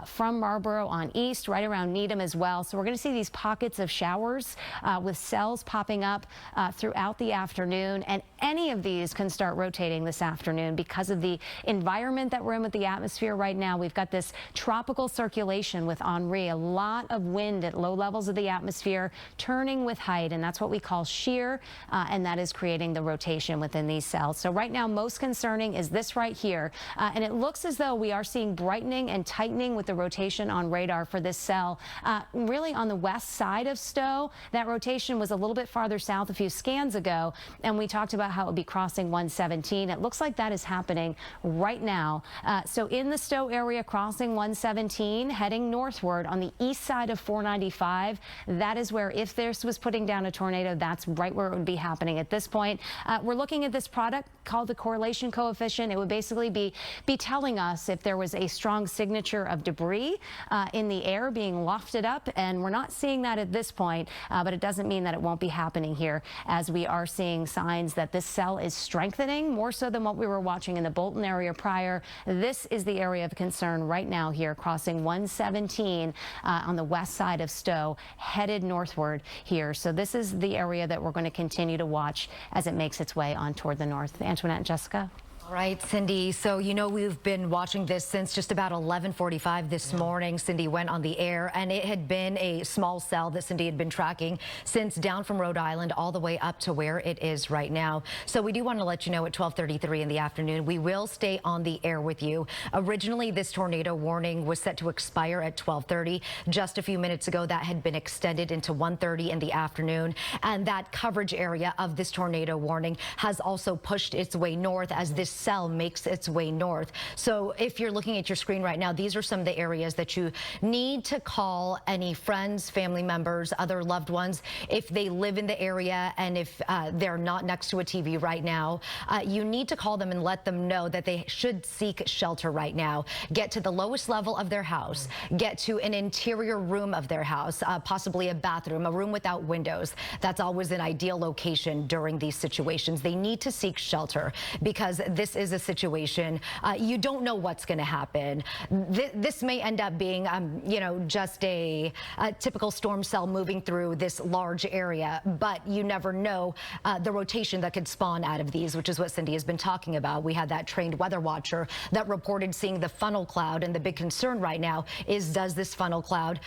from Marlborough on east, right around Needham as well. So we're going to see these pockets of showers with cells popping up throughout the afternoon, and any of these can start rotating this afternoon because of the environment that we're in with the atmosphere right now. We've got this tropical circulation with Henri, a lot of wind at low levels of the atmosphere turning with height, and that's what we call shear, and that is creating the rotation within these cells. So right now, most concerning is this right here, and it looks as though we are seeing brightening and tightening with the rotation on radar for this cell. Really on the west side of Stowe, that rotation was a little bit farther south a few scans ago, and we talked about how it would be crossing 117. It looks like that is happening right now. So in the Stowe area, crossing 117, heading northward on the east side of 495, that is where, if this was putting down a tornado, that's right where it would be happening at this point. We're looking at this product called the correlation coefficient. It would basically be telling us if there was a strong signature of debris in the air being lofted up, and we're not seeing that at this point, but it doesn't mean that it won't be happening here, as we are seeing signs that this cell is strengthening more so than what we were watching in the Bolton area prior. This is the area of concern right now here, crossing 117 on the west side of Stowe, headed northward here. So this is the area that we're going to continue to watch as it makes its way on toward the north. Antoinette and Jessica. All right, Cindy. So, you know, we've been watching this since just about 11:45 this morning. Cindy went on the air, and it had been a small cell that Cindy had been tracking since down from Rhode Island all the way up to where it is right now. So we do want to let you know at 12:33 in the afternoon, we will stay on the air with you. Originally, this tornado warning was set to expire at 12:30. Just a few minutes ago, that had been extended into 1:30 in the afternoon. And that coverage area of this tornado warning has also pushed its way north as this cell makes its way north. So if you're looking at your screen right now, these are some of the areas that you need to call any friends, family members, other loved ones. If they live in the area and if they're not next to a TV right now, you need to call them and let them know that they should seek shelter right now. Get to the lowest level of their house, get to an interior room of their house, possibly a bathroom, a room without windows. That's always an ideal location during these situations. They need to seek shelter because this is a situation you don't know what's going to happen. This may end up being, you know, just a typical storm cell moving through this large area, but you never know the rotation that could spawn out of these, which is what Cindy has been talking about. We had that trained weather watcher that reported seeing the funnel cloud, and the big concern right now is, does this funnel cloud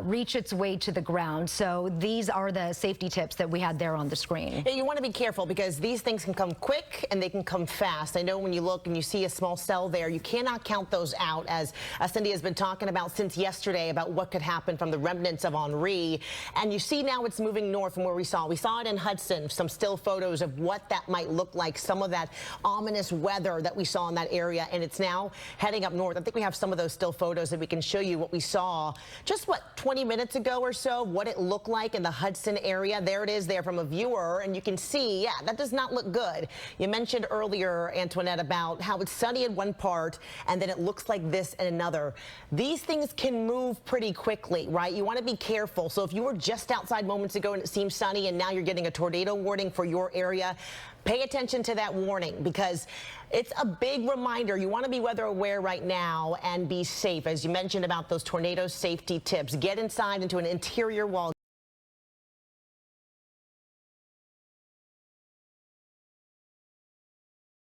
reach its way to the ground? So these are the safety tips that we had there on the screen. Yeah, you want to be careful because these things can come quick and they can come fast. I know when you look and you see a small cell there, you cannot count those out, as Cindy has been talking about since yesterday about what could happen from the remnants of Henri. And you see now it's moving north from where we saw. We saw it in Hudson, some still photos of what that might look like, some of that ominous weather that we saw in that area, and it's now heading up north. I think we have some of those still photos that we can show you what we saw just, 20 minutes ago or so, what it looked like in the Hudson area. There it is there from a viewer, and you can see, yeah, that does not look good. You mentioned earlier, Antoinette, about how it's sunny in one part and then it looks like this in another. These things can move pretty quickly, right? You want to be careful. So if you were just outside moments ago and it seemed sunny and now you're getting a tornado warning for your area, pay attention to that warning because it's a big reminder. You want to be weather aware right now and be safe. As you mentioned about those tornado safety tips, get inside into an interior wall.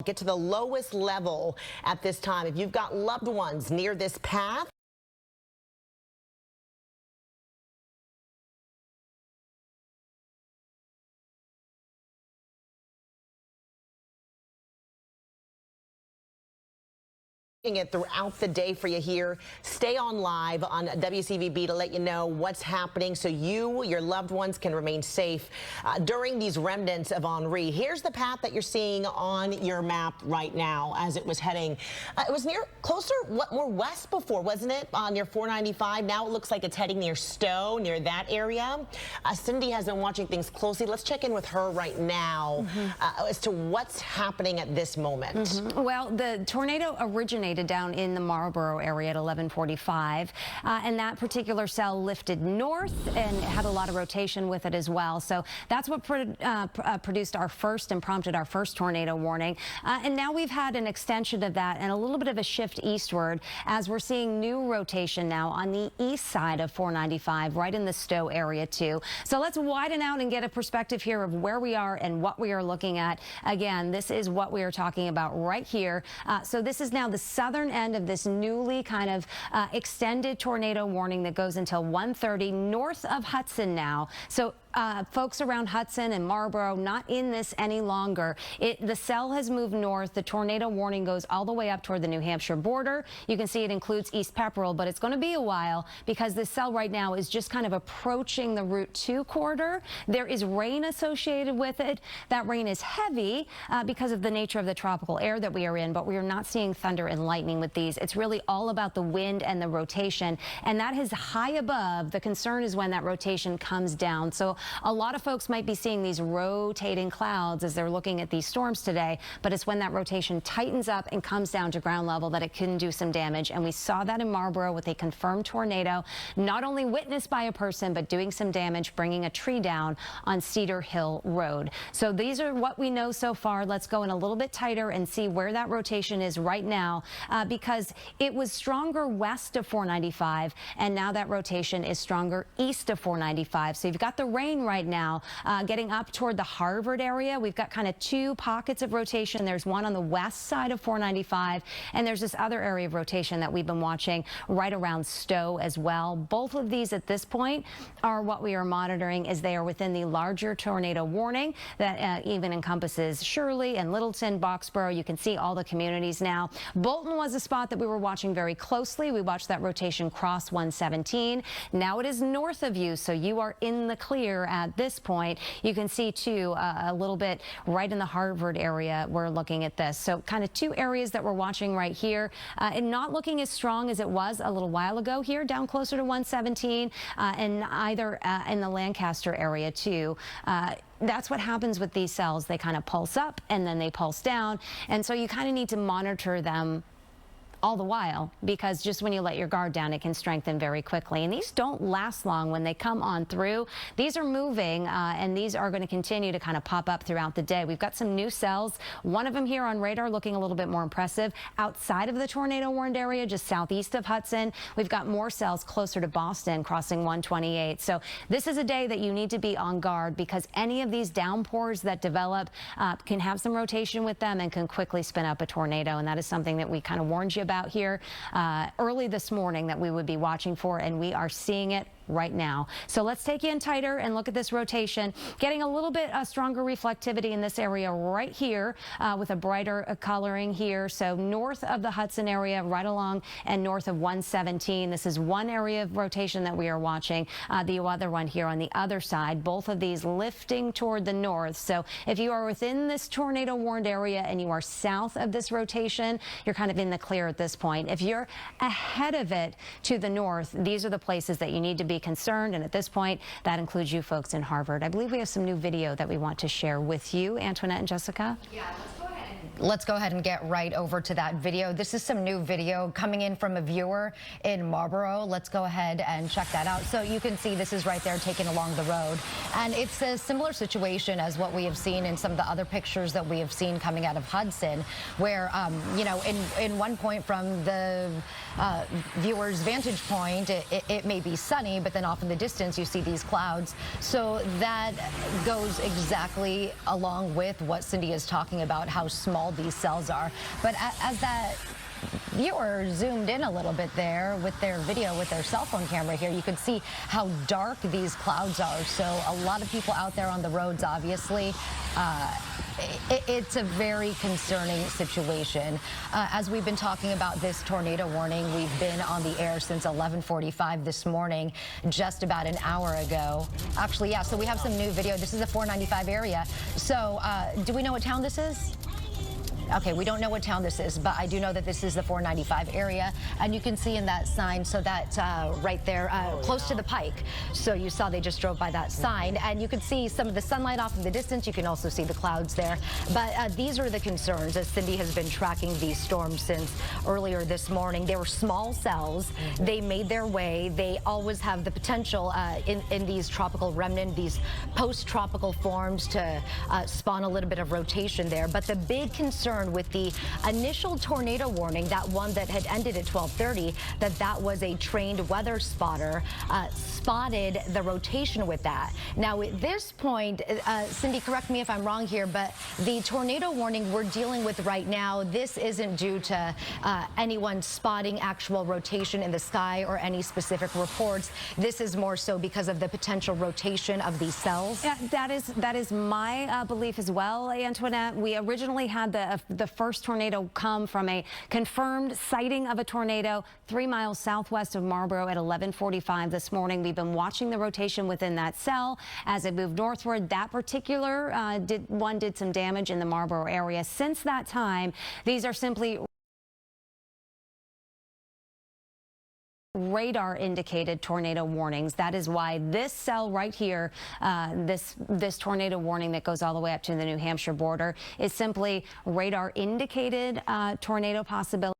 Get to the lowest level at this time. If you've got loved ones near this path, it throughout the day for you here. Stay on live on WCVB to let you know what's happening so you, your loved ones can remain safe during these remnants of Henri. Here's the path that you're seeing on your map right now as it was heading. It was closer, more west before, wasn't it? Near 495. Now it looks like it's heading near Stowe, near that area. Cindy has been watching things closely. Let's check in with her right now as to what's happening at this moment. Well, the tornado originated originated down in the Marlboro area at 11:45, and that particular cell lifted north and had a lot of rotation with it as well. So that's what produced our first and prompted our first tornado warning. And now we've had an extension of that and a little bit of a shift eastward as we're seeing new rotation now on the east side of 495, right in the Stowe area too. So let's widen out and get a perspective here of where we are and what we are looking at. Again, this is what we are talking about right here. So this is now the southern end of this newly kind of extended tornado warning that goes until 1:30 north of Hudson now. So folks around Hudson and Marlboro not in this any longer. The cell has moved north. The tornado warning goes all the way up toward the New Hampshire border. You can see it includes East Pepperell, but it's going to be a while because this cell right now is just kind of approaching the Route 2 corridor. There is rain associated with it. That rain is heavy because of the nature of the tropical air that we are in, but we are not seeing thunder and lightning with these. It's really all about the wind and the rotation, and that is high above. The concern is when that rotation comes down. So a lot of folks might be seeing these rotating clouds as they're looking at these storms today, but it's when that rotation tightens up and comes down to ground level that it can do some damage. And we saw that in Marlboro with a confirmed tornado, not only witnessed by a person, but doing some damage, bringing a tree down on Cedar Hill Road. So these are what we know so far. Let's go in a little bit tighter and see where that rotation is right now, because it was stronger west of 495, and now that rotation is stronger east of 495. So you've got the rain right now getting up toward the Harvard area. We've got kind of two pockets of rotation. There's one on the west side of 495, and there's this other area of rotation that we've been watching right around Stowe as well. Both of these at this point are what we are monitoring as they are within the larger tornado warning that even encompasses Shirley and Littleton, Boxborough. You can see all the communities now. Bolton was a spot that we were watching very closely. We watched that rotation cross 117. Now it is north of you, so you are in the clear at this point. You can see too a little bit right in the Harvard area. We're looking at this. So kind of two areas that we're watching right here, and not looking as strong as it was a little while ago here, down closer to 117, and either in the Lancaster area too. That's what happens with these cells. They kind of pulse up and then they pulse down. And so you kind of need to monitor them all the while, because just when you let your guard down, it can strengthen very quickly. And these don't last long when they come on through. These are moving, and these are going to continue to kind of pop up throughout the day. We've got some new cells. One of them here on radar looking a little bit more impressive. Outside of the tornado warned area, just southeast of Hudson, we've got more cells closer to Boston, crossing 128. So this is a day that you need to be on guard, because any of these downpours that develop can have some rotation with them and can quickly spin up a tornado. And that is something that we kind of warned you about here early this morning that we would be watching for, and we are seeing it right now. So let's take you in tighter and look at this rotation. Getting a little bit stronger reflectivity in this area right here with a brighter coloring here. So north of the Hudson area, right along and north of 117. This is one area of rotation that we are watching. The other one here on the other side, both of these lifting toward the north. So if you are within this tornado warned area and you are south of this rotation, you're kind of in the clear at this point. If you're ahead of it to the north, these are the places that you need to be concerned, and at this point that includes you folks in Harvard. I believe we have some new video that we want to share with you, Antoinette and Jessica. Yeah, let's go ahead and get right over to that video. This is some new video coming in from a viewer in Marlboro. Let's go ahead and check that out. So you can see this is right there taken along the road, and it's a similar situation as what we have seen in some of the other pictures that we have seen coming out of Hudson, where you know, in one point from the viewer's vantage point, it may be sunny, but then off in the distance you see these clouds. So that goes exactly along with what Cindy is talking about, how small these cells are. But as that viewer zoomed in a little bit there with their video, with their cell phone camera here, you could see how dark these clouds are. So a lot of people out there on the roads, obviously, it's a very concerning situation. As we've been talking about this tornado warning, we've been on the air since 11:45 this morning, just about an hour ago. Actually, yeah, so we have some new video. This is the 495 area. So do we know what town this is? Okay, we don't know what town this is, but I do know that this is the 495 area, and you can see in that sign, so that right there, close to the Pike. So you saw they just drove by that sign, and you can see some of the sunlight off in the distance. You can also see the clouds there. But these are the concerns as Cindy has been tracking these storms since earlier this morning. They were small cells. They made their way. They always have the potential in these tropical remnant, these post-tropical forms to spawn a little bit of rotation there. But the big concern with the initial tornado warning, that one that had ended at 12:30, that was a trained weather spotter spotted the rotation with that. Now at this point, Cindy, correct me if I'm wrong here, but the tornado warning we're dealing with right now, this isn't due to anyone spotting actual rotation in the sky or any specific reports. This is more so because of the potential rotation of these cells. Yeah, that is my belief as well, Antoinette. We originally had the first tornado come from a confirmed sighting of a tornado 3 miles southwest of Marlboro at 11:45 this morning. We've been watching the rotation within that cell as it moved northward. That particular one did some damage in the Marlboro area. Since that time, these are simply radar indicated tornado warnings. That is why this cell right here, this tornado warning that goes all the way up to the New Hampshire border, is simply radar indicated tornado possibility.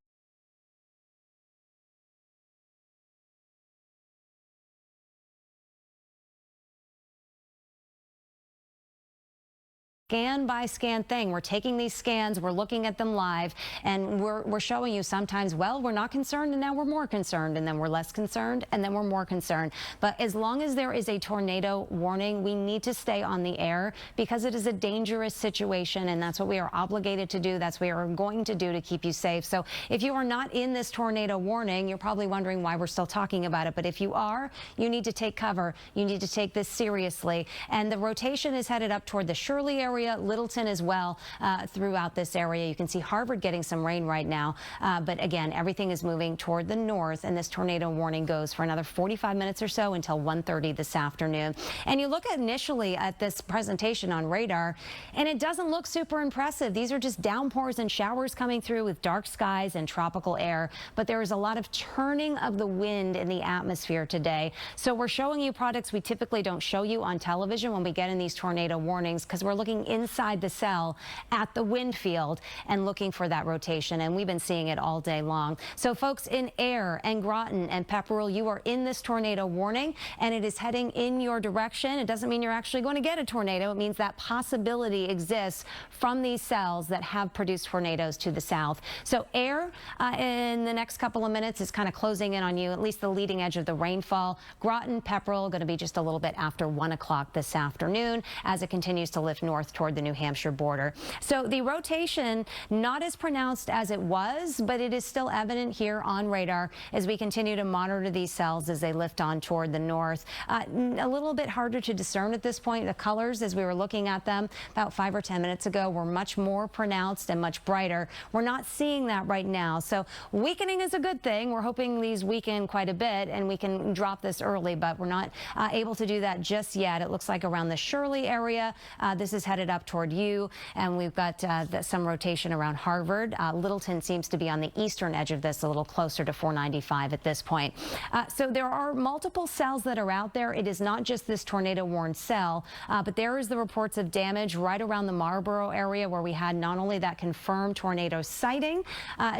Scan by scan thing. We're taking these scans, we're looking at them live, and we're showing you sometimes, well, we're not concerned, and now we're more concerned, and then we're less concerned, and then we're more concerned. But as long as there is a tornado warning, we need to stay on the air because it is a dangerous situation, and that's what we are obligated to do. That's what we are going to do to keep you safe. So if you are not in this tornado warning, you're probably wondering why we're still talking about it. But if you are, you need to take cover. You need to take this seriously. And the rotation is headed up toward the Shirley area, Littleton as well, throughout this area. You can see Harvard getting some rain right now, but again, everything is moving toward the north, and this tornado warning goes for another 45 minutes or so until 1:30 this afternoon. And you look initially at this presentation on radar, and it doesn't look super impressive. These are just downpours and showers coming through with dark skies and tropical air, but there is a lot of turning of the wind in the atmosphere today. So we're showing you products we typically don't show you on television when we get in these tornado warnings, because we're looking inside the cell at the wind field and looking for that rotation, and we've been seeing it all day long. So folks in Air and Groton and Pepperell, you are in this tornado warning, and it is heading in your direction. It doesn't mean you're actually going to get a tornado. It means that possibility exists from these cells that have produced tornadoes to the south. So Air in the next couple of minutes is kind of closing in on you, at least the leading edge of the rainfall. Groton, Pepperell going to be just a little bit after 1 o'clock this afternoon as it continues to lift north toward the New Hampshire border. So the rotation not as pronounced as it was, but it is still evident here on radar as we continue to monitor these cells as they lift on toward the north. A little bit harder to discern at this point. The colors, as we were looking at them about 5 or 10 minutes ago, were much more pronounced and much brighter. We're not seeing that right now. So weakening is a good thing. We're hoping these weaken quite a bit and we can drop this early, but we're not able to do that just yet. It looks like around the Shirley area, this is headed up toward you, and we've got some rotation around Harvard. Littleton seems to be on the eastern edge of this, a little closer to 495 at this point. So there are multiple cells that are out there. It is not just this tornado warned cell, but there is the reports of damage right around the Marlboro area where we had not only that confirmed tornado sighting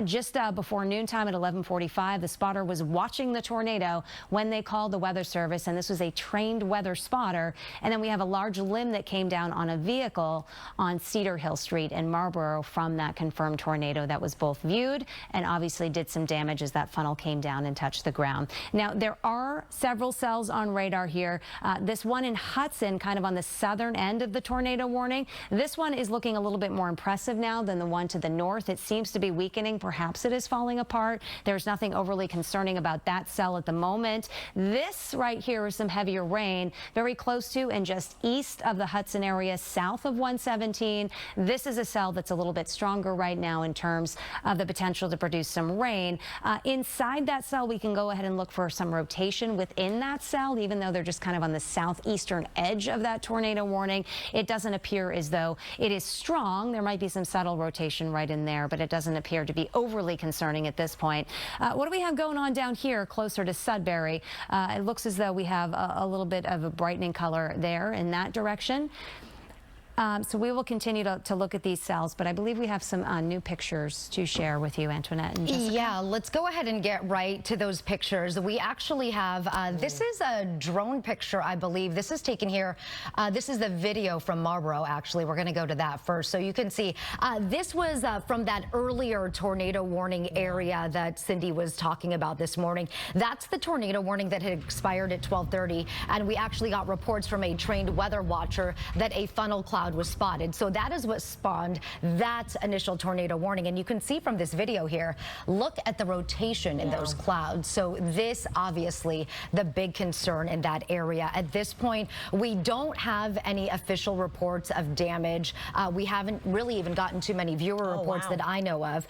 just before noontime at 11:45. The spotter was watching the tornado when they called the weather service, and this was a trained weather spotter. And then we have a large limb that came down on a vehicle on Cedar Hill Street in Marlboro from that confirmed tornado that was both viewed and obviously did some damage as that funnel came down and touched the ground. Now, there are several cells on radar here. This one in Hudson, kind of on the southern end of the tornado warning, this one is looking a little bit more impressive now than the one to the north. It seems to be weakening. Perhaps it is falling apart. There's nothing overly concerning about that cell at the moment. This right here is some heavier rain very close to and just east of the Hudson area, south south of 117. This is a cell that's a little bit stronger right now in terms of the potential to produce some rain. Inside that cell, we can go ahead and look for some rotation within that cell, even though they're just kind of on the southeastern edge of that tornado warning. It doesn't appear as though it is strong. There might be some subtle rotation right in there, but it doesn't appear to be overly concerning at this point. What do we have going on down here closer to Sudbury? It looks as though we have a little bit of a brightening color there in that direction. So we will continue to look at these cells, but I believe we have some new pictures to share with you, Antoinette and Jessica. Yeah, let's go ahead and get right to those pictures. We actually have, this is a drone picture, I believe. This is taken here. This is the video from Marlboro, actually. We're going to go to that first. So you can see, this was from that earlier tornado warning area that Cindy was talking about this morning. That's the tornado warning that had expired at 12:30, and we actually got reports from a trained weather watcher that a funnel cloud was spotted. So that is what spawned that initial tornado warning. And you can see from this video here, look at the rotation in those clouds. So this obviously the big concern in that area. At this point, we don't have any official reports of damage. We haven't really even gotten too many viewer reports that I know of.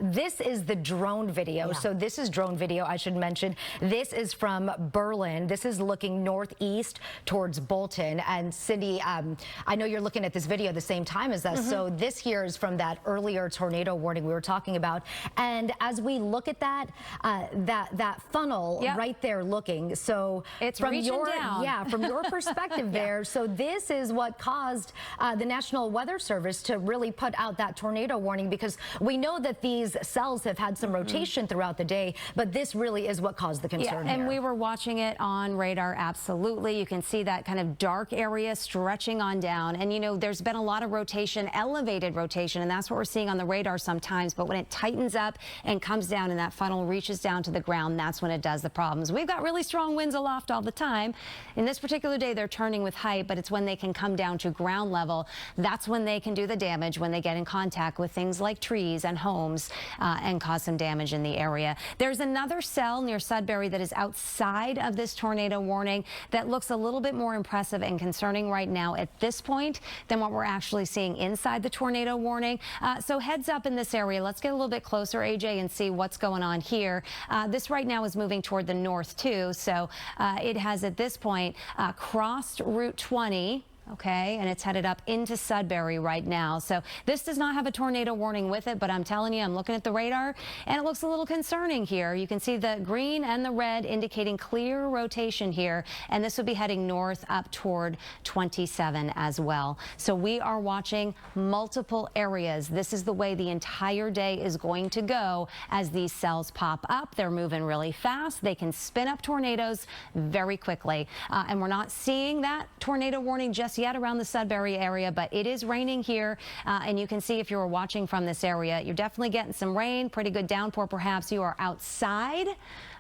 This is the drone video. So this is drone video, I should mention. This is from Berlin. This is looking northeast towards Bolton. And Cindy, I know you're looking at this video at the same time as us. So this here is from that earlier tornado warning we were talking about. And as we look at that, that funnel right there looking, so it's from reaching your down. from your perspective there. So this is what caused the National Weather Service to really put out that tornado warning, because we know that these cells have had some rotation throughout the day, but this really is what caused the concern and here. we were watching it on radar. Absolutely, you can see that kind of dark area stretching on down, and you know there's been a lot of rotation, elevated rotation, and that's what we're seeing on the radar sometimes. But when it tightens up and comes down and that funnel reaches down to the ground, that's when it does the problems. We've got really strong winds aloft all the time. In this particular day, they're turning with height, but it's when they can come down to ground level. That's when they can do the damage, when they get in contact with things like trees and homes and cause some damage in the area. There's another cell near Sudbury that is outside of this tornado warning that looks a little bit more impressive and concerning right now at this point than what we're actually seeing inside the tornado warning. So heads up in this area. Let's get a little bit closer, AJ, and see what's going on here. This right now is moving toward the north too. So it has at this point crossed Route 20. Okay, and it's headed up into Sudbury right now. So this does not have a tornado warning with it, but I'm telling you, I'm looking at the radar and it looks a little concerning here. You can see the green and the red indicating clear rotation here, and this will be heading north up toward 27 as well. So we are watching multiple areas. This is the way the entire day is going to go as these cells pop up. They're moving really fast. They can spin up tornadoes very quickly. And we're not seeing that tornado warning just yet around the Sudbury area, but it is raining here, and you can see if you were watching from this area, you're definitely getting some rain, pretty good downpour. Perhaps you are outside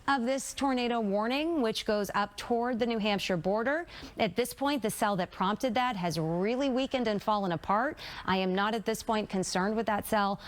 of this tornado warning, which goes up toward the New Hampshire border. At this point, the cell that prompted that has really weakened and fallen apart. I am not at this point concerned with that cell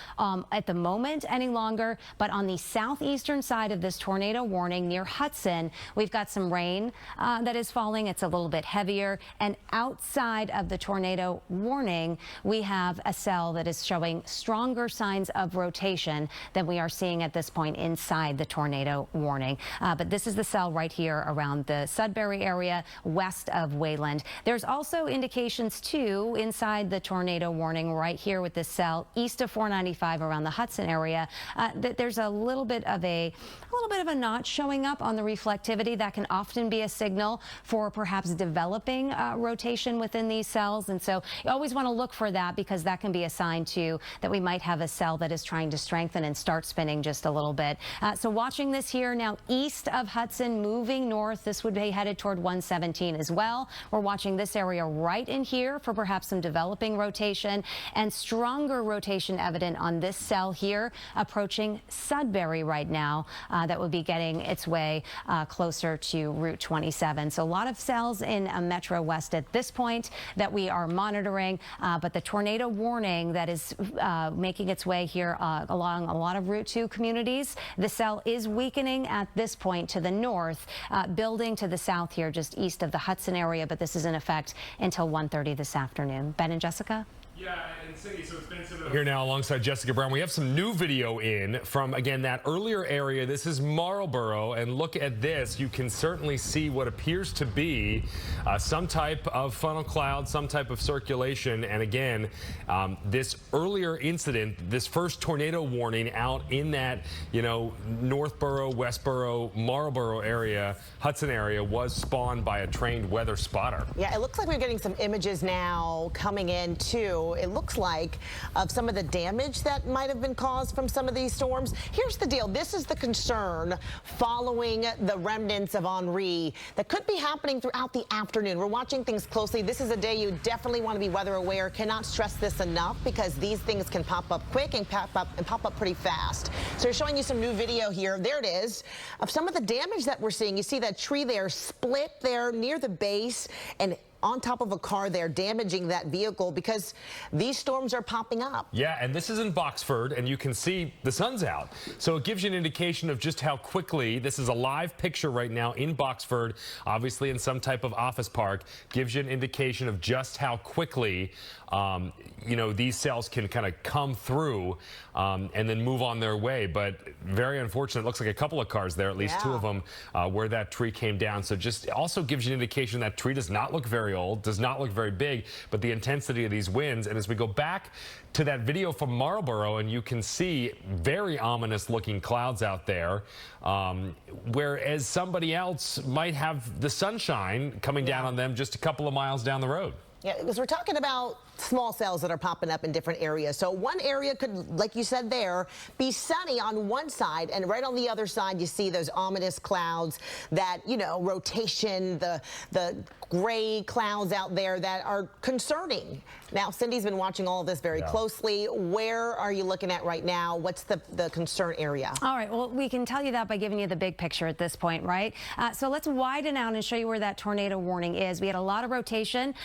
at the moment any longer, but on the southeastern side of this tornado warning near Hudson, we've got some rain that is falling. It's a little bit heavier, and outside of the tornado warning, we have a cell that is showing stronger signs of rotation than we are seeing at this point inside the tornado warning. But this is the cell right here around the Sudbury area west of Wayland. There's also indications too inside the tornado warning right here with this cell east of 495 around the Hudson area that there's a little bit of a notch showing up on the reflectivity. That can often be a signal for perhaps developing rotation within these cells, and so you always want to look for that, because that can be a sign too that we might have a cell that is trying to strengthen and start spinning just a little bit. So watching this here now east of Hudson, moving north. This would be headed toward 117 as well. We're watching this area right in here for perhaps some developing rotation, and stronger rotation evident on this cell here approaching Sudbury right now. That would be getting its way closer to Route 27. So a lot of cells in Metro West at this point that we are monitoring, but the tornado warning that is making its way here along a lot of Route 2 communities, the cell is weakening as at this point to the north, building to the south here, just east of the Hudson area, but this is in effect until 1:30 this afternoon. Ben and Jessica? Yeah, and Cindy, so it's been here now alongside Jessica Brown. We have some new video in from, again, that earlier area. This is Marlboro, and look at this. You can certainly see what appears to be some type of funnel cloud, some type of circulation. And again, this earlier incident, this first tornado warning out in that, Northborough, Westborough, Marlboro area, Hudson area, was spawned by a trained weather spotter. Yeah, it looks like we're getting some images now coming in too. It looks like of some of the damage that might have been caused from some of these storms. Here's the deal. This is the concern following the remnants of Henri that could be happening throughout the afternoon. We're watching things closely. This is a day you definitely want to be weather aware. Cannot stress this enough because these things can pop up quick and pop up pretty fast. So we're showing you some new video here. There it is of some of the damage that we're seeing. You see that tree there split there near the base and on top of a car there, damaging that vehicle because these storms are popping up. Yeah, and this is in Boxford, and you can see the sun's out. So it gives you an indication of just how quickly, this is a live picture right now in Boxford, obviously in some type of office park, gives you an indication of just how quickly these cells can kind of come through and then move on their way. But very unfortunate. It looks like a couple of cars there, at least two of them, where that tree came down. So just also gives you an indication that tree does not look very old, does not look very big, but the intensity of these winds. And as we go back to that video from Marlboro, and you can see very ominous looking clouds out there, whereas somebody else might have the sunshine coming down on them just a couple of miles down the road. Yeah, because we're talking about small cells that are popping up in different areas. So one area could, like you said there, be sunny on one side, and right on the other side you see those ominous clouds, that, rotation, the gray clouds out there that are concerning. Now, Cindy's been watching all of this very closely. Where are you looking at right now? What's the concern area? All right, well, we can tell you that by giving you the big picture at this point, right? So let's widen out and show you where that tornado warning is. We had a lot of rotation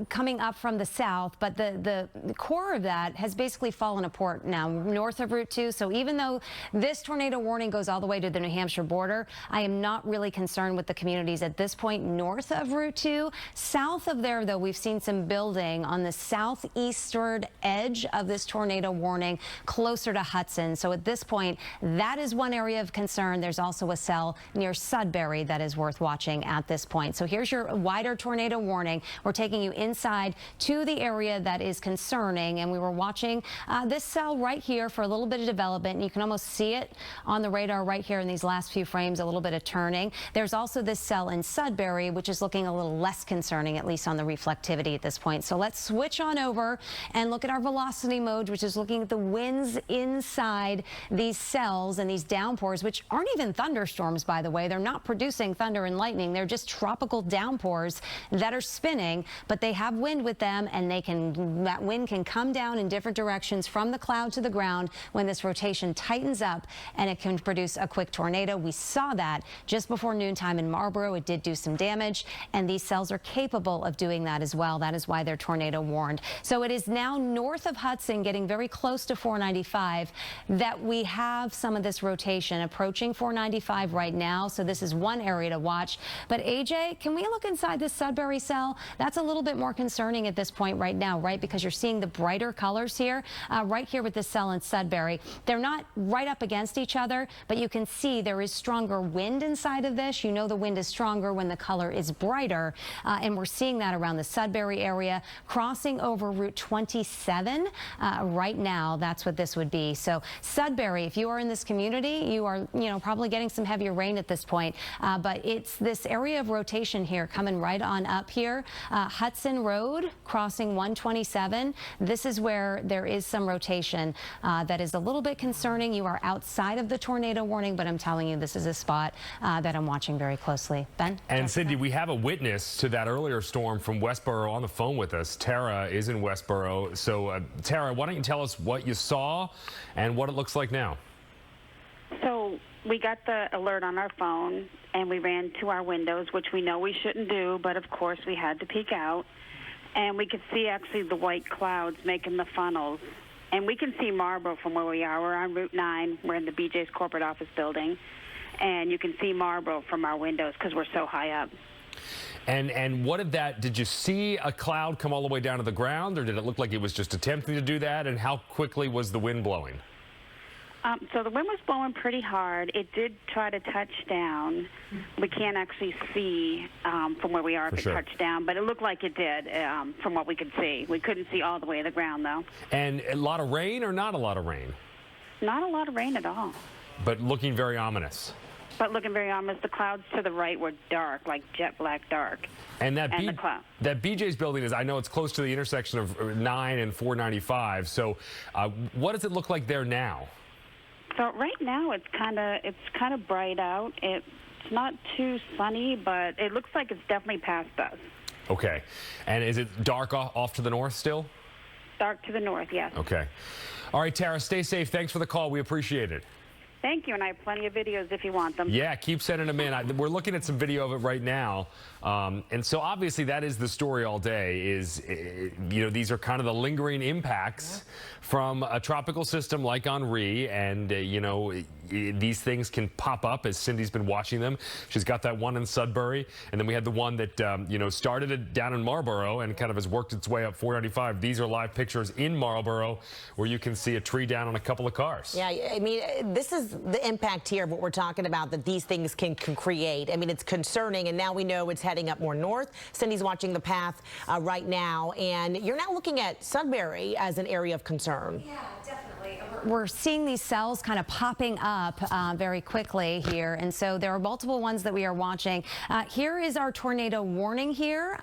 coming up from the south, but the core of that has basically fallen apart now north of Route 2. So even though this tornado warning goes all the way to the New Hampshire border, I am not really concerned with the communities at this point north of Route 2. South of there, though, we've seen some building on the southeastern edge of this tornado warning closer to Hudson. So at this point, that is one area of concern. There's also a cell near Sudbury that is worth watching at this point. So here's your wider tornado warning. We're taking you inside to the area that is concerning, and we were watching this cell right here for a little bit of development, and you can almost see it on the radar right here in these last few frames, a little bit of turning. There's also this cell in Sudbury, which is looking a little less concerning, at least on the reflectivity at this point. So let's switch on over and look at our velocity mode, which is looking at the winds inside these cells and these downpours, which aren't even thunderstorms, by the way. They're not producing thunder and lightning. They're just tropical downpours that are spinning, but they have wind with them, and that wind can come down in different directions from the cloud to the ground when this rotation tightens up, and it can produce a quick tornado. We saw that just before noontime in Marlboro. It did do some damage, and these cells are capable of doing that as well. That is why they're tornado warned. So it is now north of Hudson, getting very close to 495, that we have some of this rotation approaching 495 right now. So this is one area to watch. But AJ, can we look inside this Sudbury cell? That's a little bit more concerning at this point right now, right? Because you're seeing the brighter colors here, right here with this cell in Sudbury. They're not right up against each other, but you can see there is stronger wind inside of this. You know the wind is stronger when the color is brighter, and we're seeing that around the Sudbury area, crossing over Route 27 right now. That's what this would be. So Sudbury, if you are in this community, you are probably getting some heavier rain at this point, but it's this area of rotation here coming right on up here. Hudson Road crossing 127. This is where there is some rotation that is a little bit concerning. You are outside of the tornado warning, but I'm telling you, this is a spot that I'm watching very closely. Ben? And Cindy, we have a witness to that earlier storm from Westboro on the phone with us. Tara is in Westboro. So Tara, why don't you tell us what you saw and what it looks like now? So we got the alert on our phone, and we ran to our windows, which we know we shouldn't do, but of course we had to peek out. And we could see actually the white clouds making the funnels. And we can see Marlboro from where we are. We're on Route 9. We're in the BJ's corporate office building. and you can see Marlboro from our windows because we're so high up. And what did you see a cloud come all the way down to the ground, or did it look like it was just attempting to do that? And how quickly was the wind blowing? So the wind was blowing pretty hard. It did try to touch down. We can't actually see from where we are if it touched down, but it looked like it did from what we could see. We couldn't see all the way to the ground, though. And a lot of rain or not a lot of rain? Not a lot of rain at all. But looking very ominous. But looking very ominous. The clouds to the right were dark, like jet black dark. And that that BJ's building is, I know it's close to the intersection of 9 and 495. So what does it look like there now? So right now it's kind of bright out. It's not too sunny, but it looks like it's definitely past us. Okay. And is it dark off to the north still? Dark to the north, yes. Okay. All right, Tara, stay safe. Thanks for the call. We appreciate it. Thank you, and I have plenty of videos if you want them. Yeah, keep sending them in. We're looking at some video of it right now. And so obviously that is the story all day is, these are kind of the lingering impacts from a tropical system like Henri. And, these things can pop up as Cindy's been watching them. She's got that one in Sudbury. And then we had the one that, started down in Marlboro and kind of has worked its way up 495. These are live pictures in Marlboro where you can see a tree down on a couple of cars. Yeah, I mean, this is the impact here of what we're talking about that these things can create. I mean, it's concerning, and now we know it's heading up more north. Cindy's watching the path right now, and you're now looking at Sudbury as an area of concern. Yeah, definitely. We're seeing these cells kind of popping up very quickly here, and so there are multiple ones that we are watching. Here is our tornado warning here.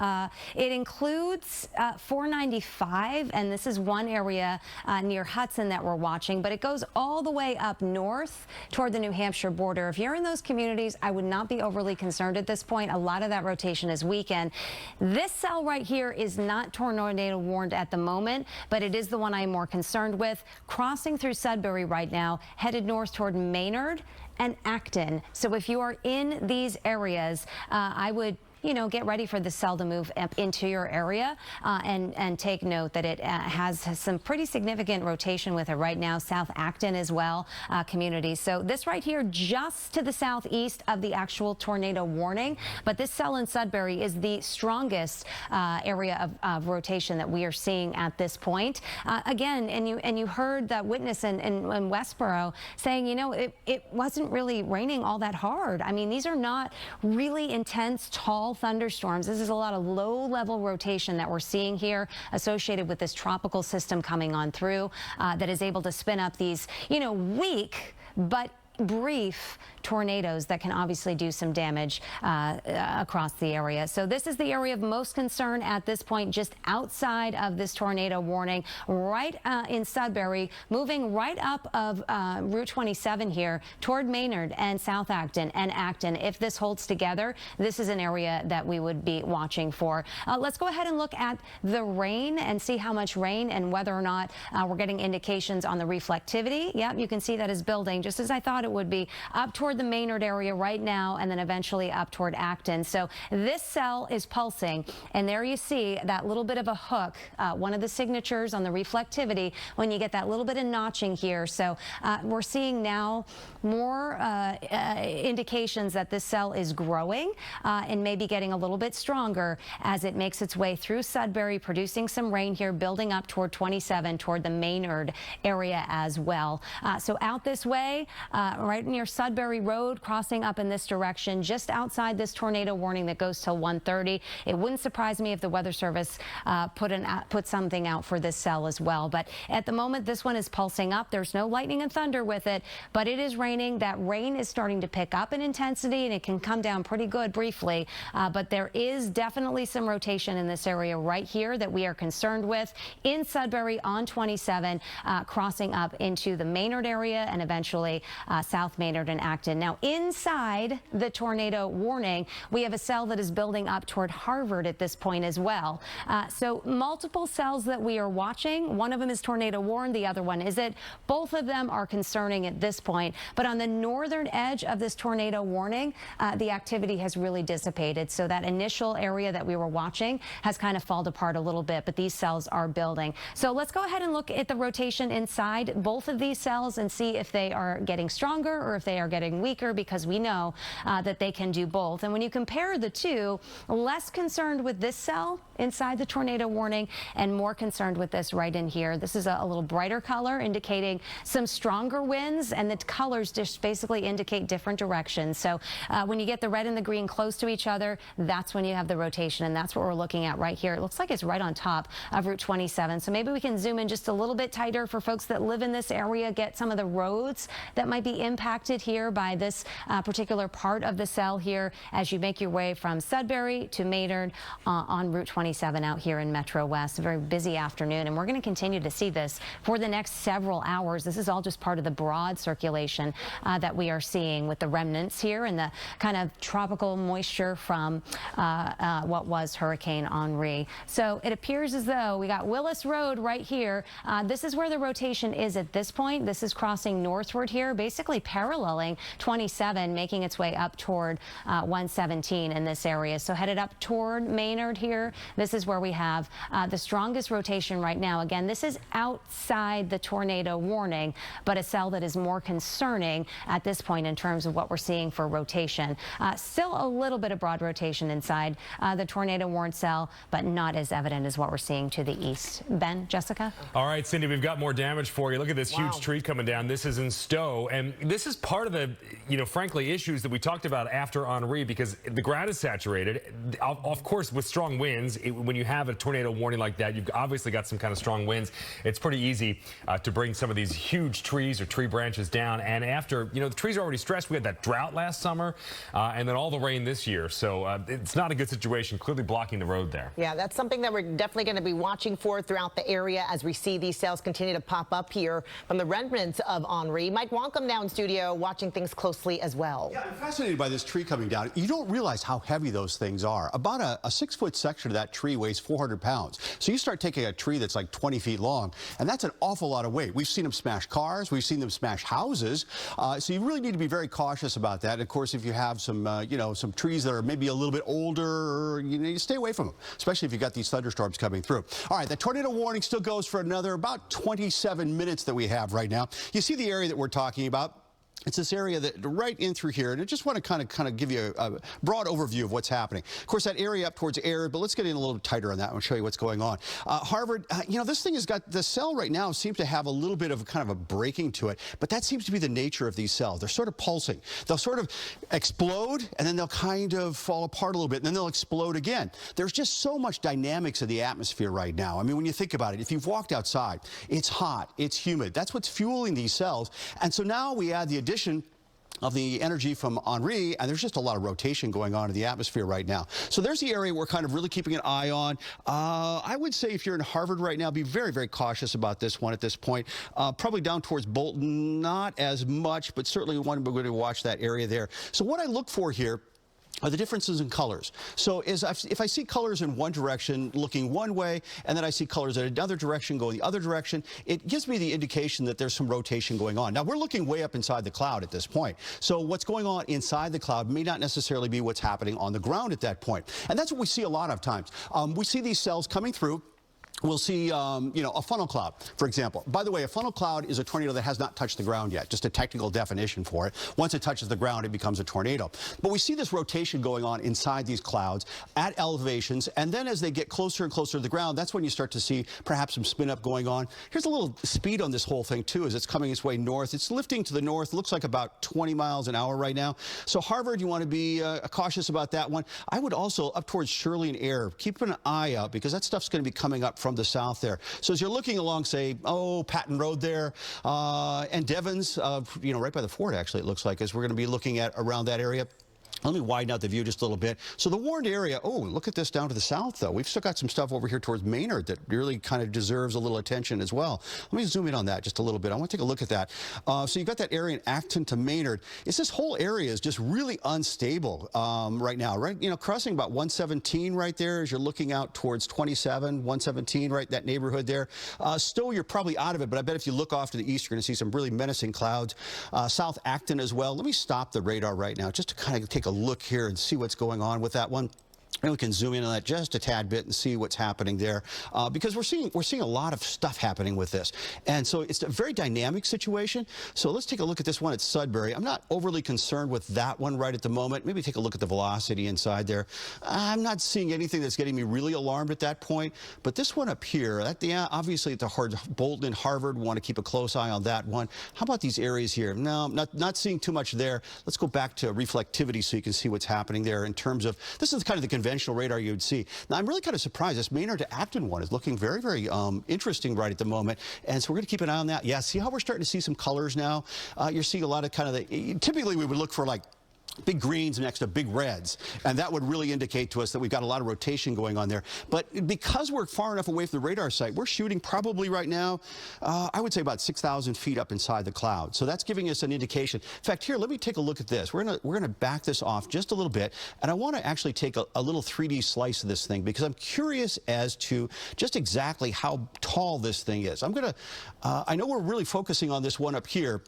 It includes 495, and this is one area near Hudson that we're watching, but it goes all the way up north toward the New Hampshire border. If you're in those communities, I would not be overly concerned at this point. A lot of that rotation is weakened. This cell right here is not tornado warned at the moment, but it is the one I'm more concerned with. Crossing through Sudbury right now, headed north toward Maynard and Acton. So if you are in these areas, I would get ready for the cell to move up into your area and take note that it has some pretty significant rotation with it right now. South Acton as well, community. So this right here just to the southeast of the actual tornado warning. But this cell in Sudbury is the strongest area of rotation that we are seeing at this point. Again, and you heard that witness in Westboro saying, it wasn't really raining all that hard. I mean, these are not really intense, tall thunderstorms. This is a lot of low-level rotation that we're seeing here associated with this tropical system coming on through that is able to spin up these, weak but brief tornadoes that can obviously do some damage across the area. So this is the area of most concern at this point, just outside of this tornado warning, right in Sudbury, moving right up of Route 27 here toward Maynard and South Acton and Acton. If this holds together, this is an area that we would be watching for. Let's go ahead and look at the rain and see how much rain and whether or not we're getting indications on the reflectivity. Yep, you can see that is building just as I thought it would be, up toward the Maynard area right now and then eventually up toward Acton. So this cell is pulsing, and there you see that little bit of a hook, one of the signatures on the reflectivity when you get that little bit of notching here. So we're seeing now more indications that this cell is growing and maybe getting a little bit stronger as it makes its way through Sudbury, producing some rain here, building up toward 27 toward the Maynard area as well. So out this way, right near Sudbury Road, crossing up in this direction, just outside this tornado warning that goes till 1:30. It wouldn't surprise me if the Weather Service put something out for this cell as well. But at the moment, this one is pulsing up. There's no lightning and thunder with it, but it is raining. That rain is starting to pick up in intensity, and it can come down pretty good briefly. But there is definitely some rotation in this area right here that we are concerned with in Sudbury on 27, crossing up into the Maynard area and eventually South Maynard and Acton. Now, inside the tornado warning, we have a cell that is building up toward Harvard at this point as well. So multiple cells that we are watching. One of them is tornado warned, the other one isn't. Both of them are concerning at this point. But on the northern edge of this tornado warning, the activity has really dissipated. So that initial area that we were watching has kind of fallen apart a little bit, but these cells are building. So let's go ahead and look at the rotation inside both of these cells and see if they are getting stronger stronger or if they are getting weaker, because we know that they can do both. And when you compare the two, less concerned with this cell inside the tornado warning and more concerned with this right in here. This is a little brighter color indicating some stronger winds, and the colors just basically indicate different directions. So when you get the red and the green close to each other, that's when you have the rotation, and that's what we're looking at right here. It looks like it's right on top of Route 27. So maybe we can zoom in just a little bit tighter for folks that live in this area, get some of the roads that might be impacted here by this particular part of the cell here as you make your way from Sudbury to Maynard on Route 27 out here in Metro West. A very busy afternoon, and we're going to continue to see this for the next several hours. This is all just part of the broad circulation that we are seeing with the remnants here and the kind of tropical moisture from what was Hurricane Henri. So it appears as though we got Willis Road right here. This is where the rotation is at this point. This is crossing northward here, basically paralleling 27, making its way up toward 117 in this area. So headed up toward Maynard here. This is where we have the strongest rotation right now. Again, this is outside the tornado warning, but a cell that is more concerning at this point in terms of what we're seeing for rotation. Still a little bit of broad rotation inside the tornado warned cell, but not as evident as what we're seeing to the east. Ben, Jessica? All right, Cindy, we've got more damage for you. Look at this huge tree coming down. This is in Stowe, and this is part of the, frankly, issues that we talked about after Henri, because the ground is saturated. Of course, with strong winds, when you have a tornado warning like that, you've obviously got some kind of strong winds. It's pretty easy to bring some of these huge trees or tree branches down. And after, the trees are already stressed. We had that drought last summer and then all the rain this year. So it's not a good situation, clearly blocking the road there. Yeah, that's something that we're definitely going to be watching for throughout the area as we see these cells continue to pop up here from the remnants of Henri. Mike Wonkum now in studio watching things closely as well. Yeah, I'm fascinated by this tree coming down. You don't realize how heavy those things are. About a 6-foot section of that tree weighs 400 pounds. So you start taking a tree that's like 20 feet long, and that's an awful lot of weight. We've seen them smash cars. We've seen them smash houses. So you really need to be very cautious about that. And of course, if you have some, some trees that are maybe a little bit older, you stay away from them, especially if you've got these thunderstorms coming through. All right, the tornado warning still goes for another about 27 minutes that we have right now. You see the area that we're talking about? It's this area that right in through here, and I just want to kind of give you a broad overview of what's happening. Of course, that area up towards Arid, but let's get in a little tighter on that and show you what's going on. Harvard, this thing has got, the cell right now seems to have a little bit of kind of a breaking to it, but that seems to be the nature of these cells. They're sort of pulsing. They'll sort of explode, and then they'll kind of fall apart a little bit, and then they'll explode again. There's just so much dynamics in the atmosphere right now. I mean, when you think about it, if you've walked outside, it's hot, it's humid. That's what's fueling these cells. And so now we add the addition of the energy from Henri, and there's just a lot of rotation going on in the atmosphere right now. So there's the area we're kind of really keeping an eye on. I would say if you're in Harvard right now, be very, very cautious about this one at this point. Probably down towards Bolton, not as much, but certainly we're going to watch that area there. So what I look for here are the differences in colors. So if I see colors in one direction looking one way, and then I see colors in another direction going the other direction, it gives me the indication that there's some rotation going on. Now, we're looking way up inside the cloud at this point. So what's going on inside the cloud may not necessarily be what's happening on the ground at that point. And that's what we see a lot of times. We see these cells coming through. We'll see, a funnel cloud, for example. By the way, a funnel cloud is a tornado that has not touched the ground yet, just a technical definition for it. Once it touches the ground, it becomes a tornado. But we see this rotation going on inside these clouds at elevations, and then as they get closer and closer to the ground, that's when you start to see perhaps some spin up going on. Here's a little speed on this whole thing, too, as it's coming its way north. It's lifting to the north, looks like about 20 miles an hour right now. So Harvard, you want to be cautious about that one. I would also, up towards Shirley and Air, keep an eye out, because that stuff's going to be coming up from the south there. So as you're looking along, say, Patton Road there, and Devon's, right by the fort, actually, it looks like, as we're going to be looking at around that area. Let me widen out the view just a little bit. So the warned area, look at this down to the south, though. We've still got some stuff over here towards Maynard that really kind of deserves a little attention as well. Let me zoom in on that just a little bit. I want to take a look at that. So you've got that area in Acton to Maynard. This whole area is just really unstable right now, right? Crossing about 117 right there as you're looking out towards 27, 117, right, that neighborhood there. Stowe, you're probably out of it, but I bet if you look off to the east, you're going to see some really menacing clouds. South Acton as well. Let me stop the radar right now just to kind of take a look here and see what's going on with that one. And we can zoom in on that just a tad bit and see what's happening there, because we're seeing a lot of stuff happening with this. And so it's a very dynamic situation. So let's take a look at this one at Sudbury. I'm not overly concerned with that one right at the moment. Maybe take a look at the velocity inside there. I'm not seeing anything that's getting me really alarmed at that point. But this one up here, obviously at the Bolton and Harvard, we want to keep a close eye on that one. How about these areas here? No, not seeing too much there. Let's go back to reflectivity so you can see what's happening there in terms of, this is kind of the conventional radar you would see. Now, I'm really kind of surprised. This Maynard to Acton one is looking very, very interesting right at the moment. And so we're going to keep an eye on that. Yeah, see how we're starting to see some colors now? You're seeing a lot of kind of typically we would look for like big greens next to big reds, and that would really indicate to us that we've got a lot of rotation going on there. But because we're far enough away from the radar site, we're shooting probably right now, I would say about 6,000 feet up inside the cloud. So that's giving us an indication. In fact, here, let me take a look at this. We're gonna back this off just a little bit, and I want to actually take a little 3D slice of this thing because I'm curious as to just exactly how tall this thing is. I know we're really focusing on this one up here,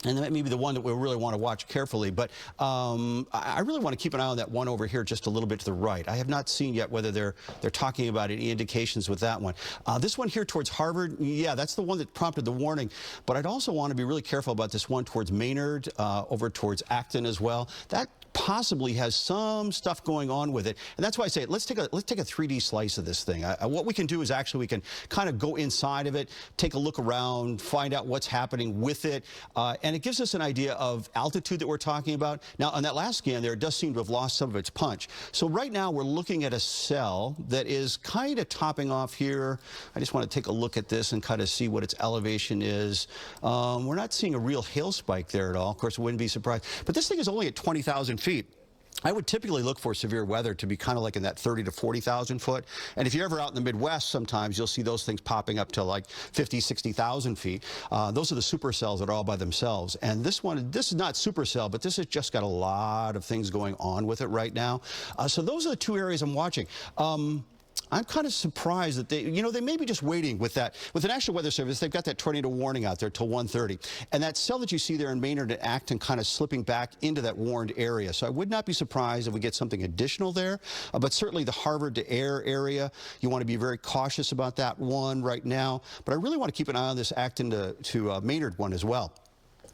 and that may be the one that we really want to watch carefully. But I really want to keep an eye on that one over here just a little bit to the right. I have not seen yet whether they're talking about any indications with that one. This one here towards Harvard, yeah, that's the one that prompted the warning. But I'd also want to be really careful about this one towards Maynard, over towards Acton as well. That possibly has some stuff going on with it, and that's why I say let's take a 3D slice of this thing. What we can do is actually we can kind of go inside of it, take a look around, find out what's happening with it, and it gives us an idea of altitude that we're talking about. Now, on that last scan there, it does seem to have lost some of its punch. So right now we're looking at a cell that is kind of topping off here. I just want to take a look at this and kind of see what its elevation is. We're not seeing a real hail spike there at all. Of course, I wouldn't be surprised. But this thing is only at 20,000 feet. I would typically look for severe weather to be kind of like in that 30 to 40,000 foot. And if you're ever out in the Midwest, sometimes you'll see those things popping up to like 50, 60,000 feet. Those are the supercells that are all by themselves. And this is not supercell, but this has just got a lot of things going on with it right now. So those are the two areas I'm watching. I'm kind of surprised that they may be just waiting with that. With the National Weather Service, they've got that tornado warning out there till 1:30. And that cell that you see there in Maynard and Acton kind of slipping back into that warned area. So I would not be surprised if we get something additional there. But certainly the Harvard to Air area, you want to be very cautious about that one right now. But I really want to keep an eye on this Acton to Maynard one as well.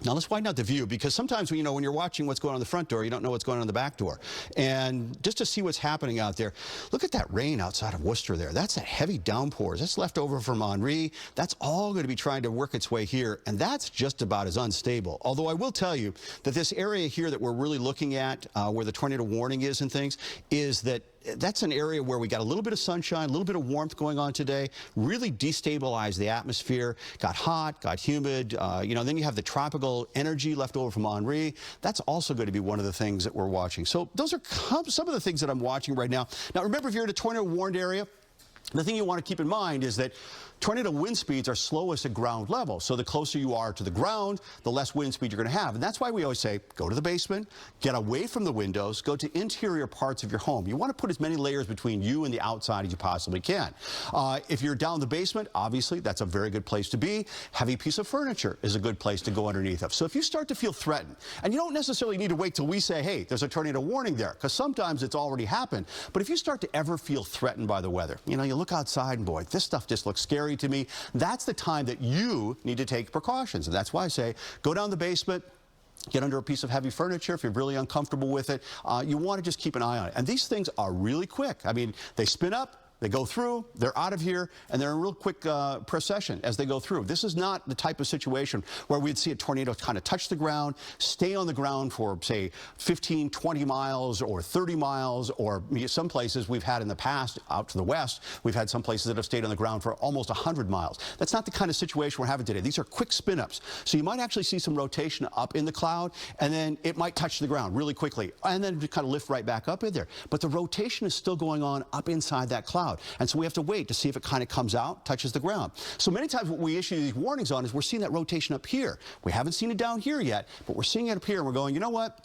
Now let's widen out the view, because sometimes when you're watching what's going on the front door, you don't know what's going on in the back door. And just to see what's happening out there, look at that rain outside of Worcester there. That's that heavy downpours. That's left over from Henri. That's all going to be trying to work its way here, and that's just about as unstable. Although I will tell you that this area here that we're really looking at, where the tornado warning is and things, is that's an area where we got a little bit of sunshine, a little bit of warmth going on today, really destabilized the atmosphere, got hot, got humid, then you have the tropical energy left over from Henri. That's also going to be one of the things that we're watching. So those are some of the things that I'm watching right now. Now remember, if you're in a tornado warned area, the thing you want to keep in mind is that tornado wind speeds are slowest at ground level. So the closer you are to the ground, the less wind speed you're going to have. And that's why we always say, go to the basement, get away from the windows, go to interior parts of your home. You want to put as many layers between you and the outside as you possibly can. If you're down the basement, obviously, that's a very good place to be. Heavy piece of furniture is a good place to go underneath of. So if you start to feel threatened, and you don't necessarily need to wait till we say, hey, there's a tornado warning there, because sometimes it's already happened. But if you start to ever feel threatened by the weather, you look outside and boy, this stuff just looks scary to me. That's the time that you need to take precautions. And that's why I say, go down the basement, get under a piece of heavy furniture if you're really uncomfortable with it. You want to just keep an eye on it. And these things are really quick. I mean, they spin up, they go through, they're out of here, and they're in real quick procession as they go through. This is not the type of situation where we'd see a tornado kind of touch the ground, stay on the ground for, say, 15, 20 miles or 30 miles, or some places we've had in the past out to the west, we've had some places that have stayed on the ground for almost 100 miles. That's not the kind of situation we're having today. These are quick spin-ups. So you might actually see some rotation up in the cloud, and then it might touch the ground really quickly, and then kind of lift right back up in there. But the rotation is still going on up inside that cloud. And so we have to wait to see if it kind of comes out, touches the ground. So many times what we issue these warnings on is we're seeing that rotation up here. We haven't seen it down here yet, but we're seeing it up here, and we're going, you know what?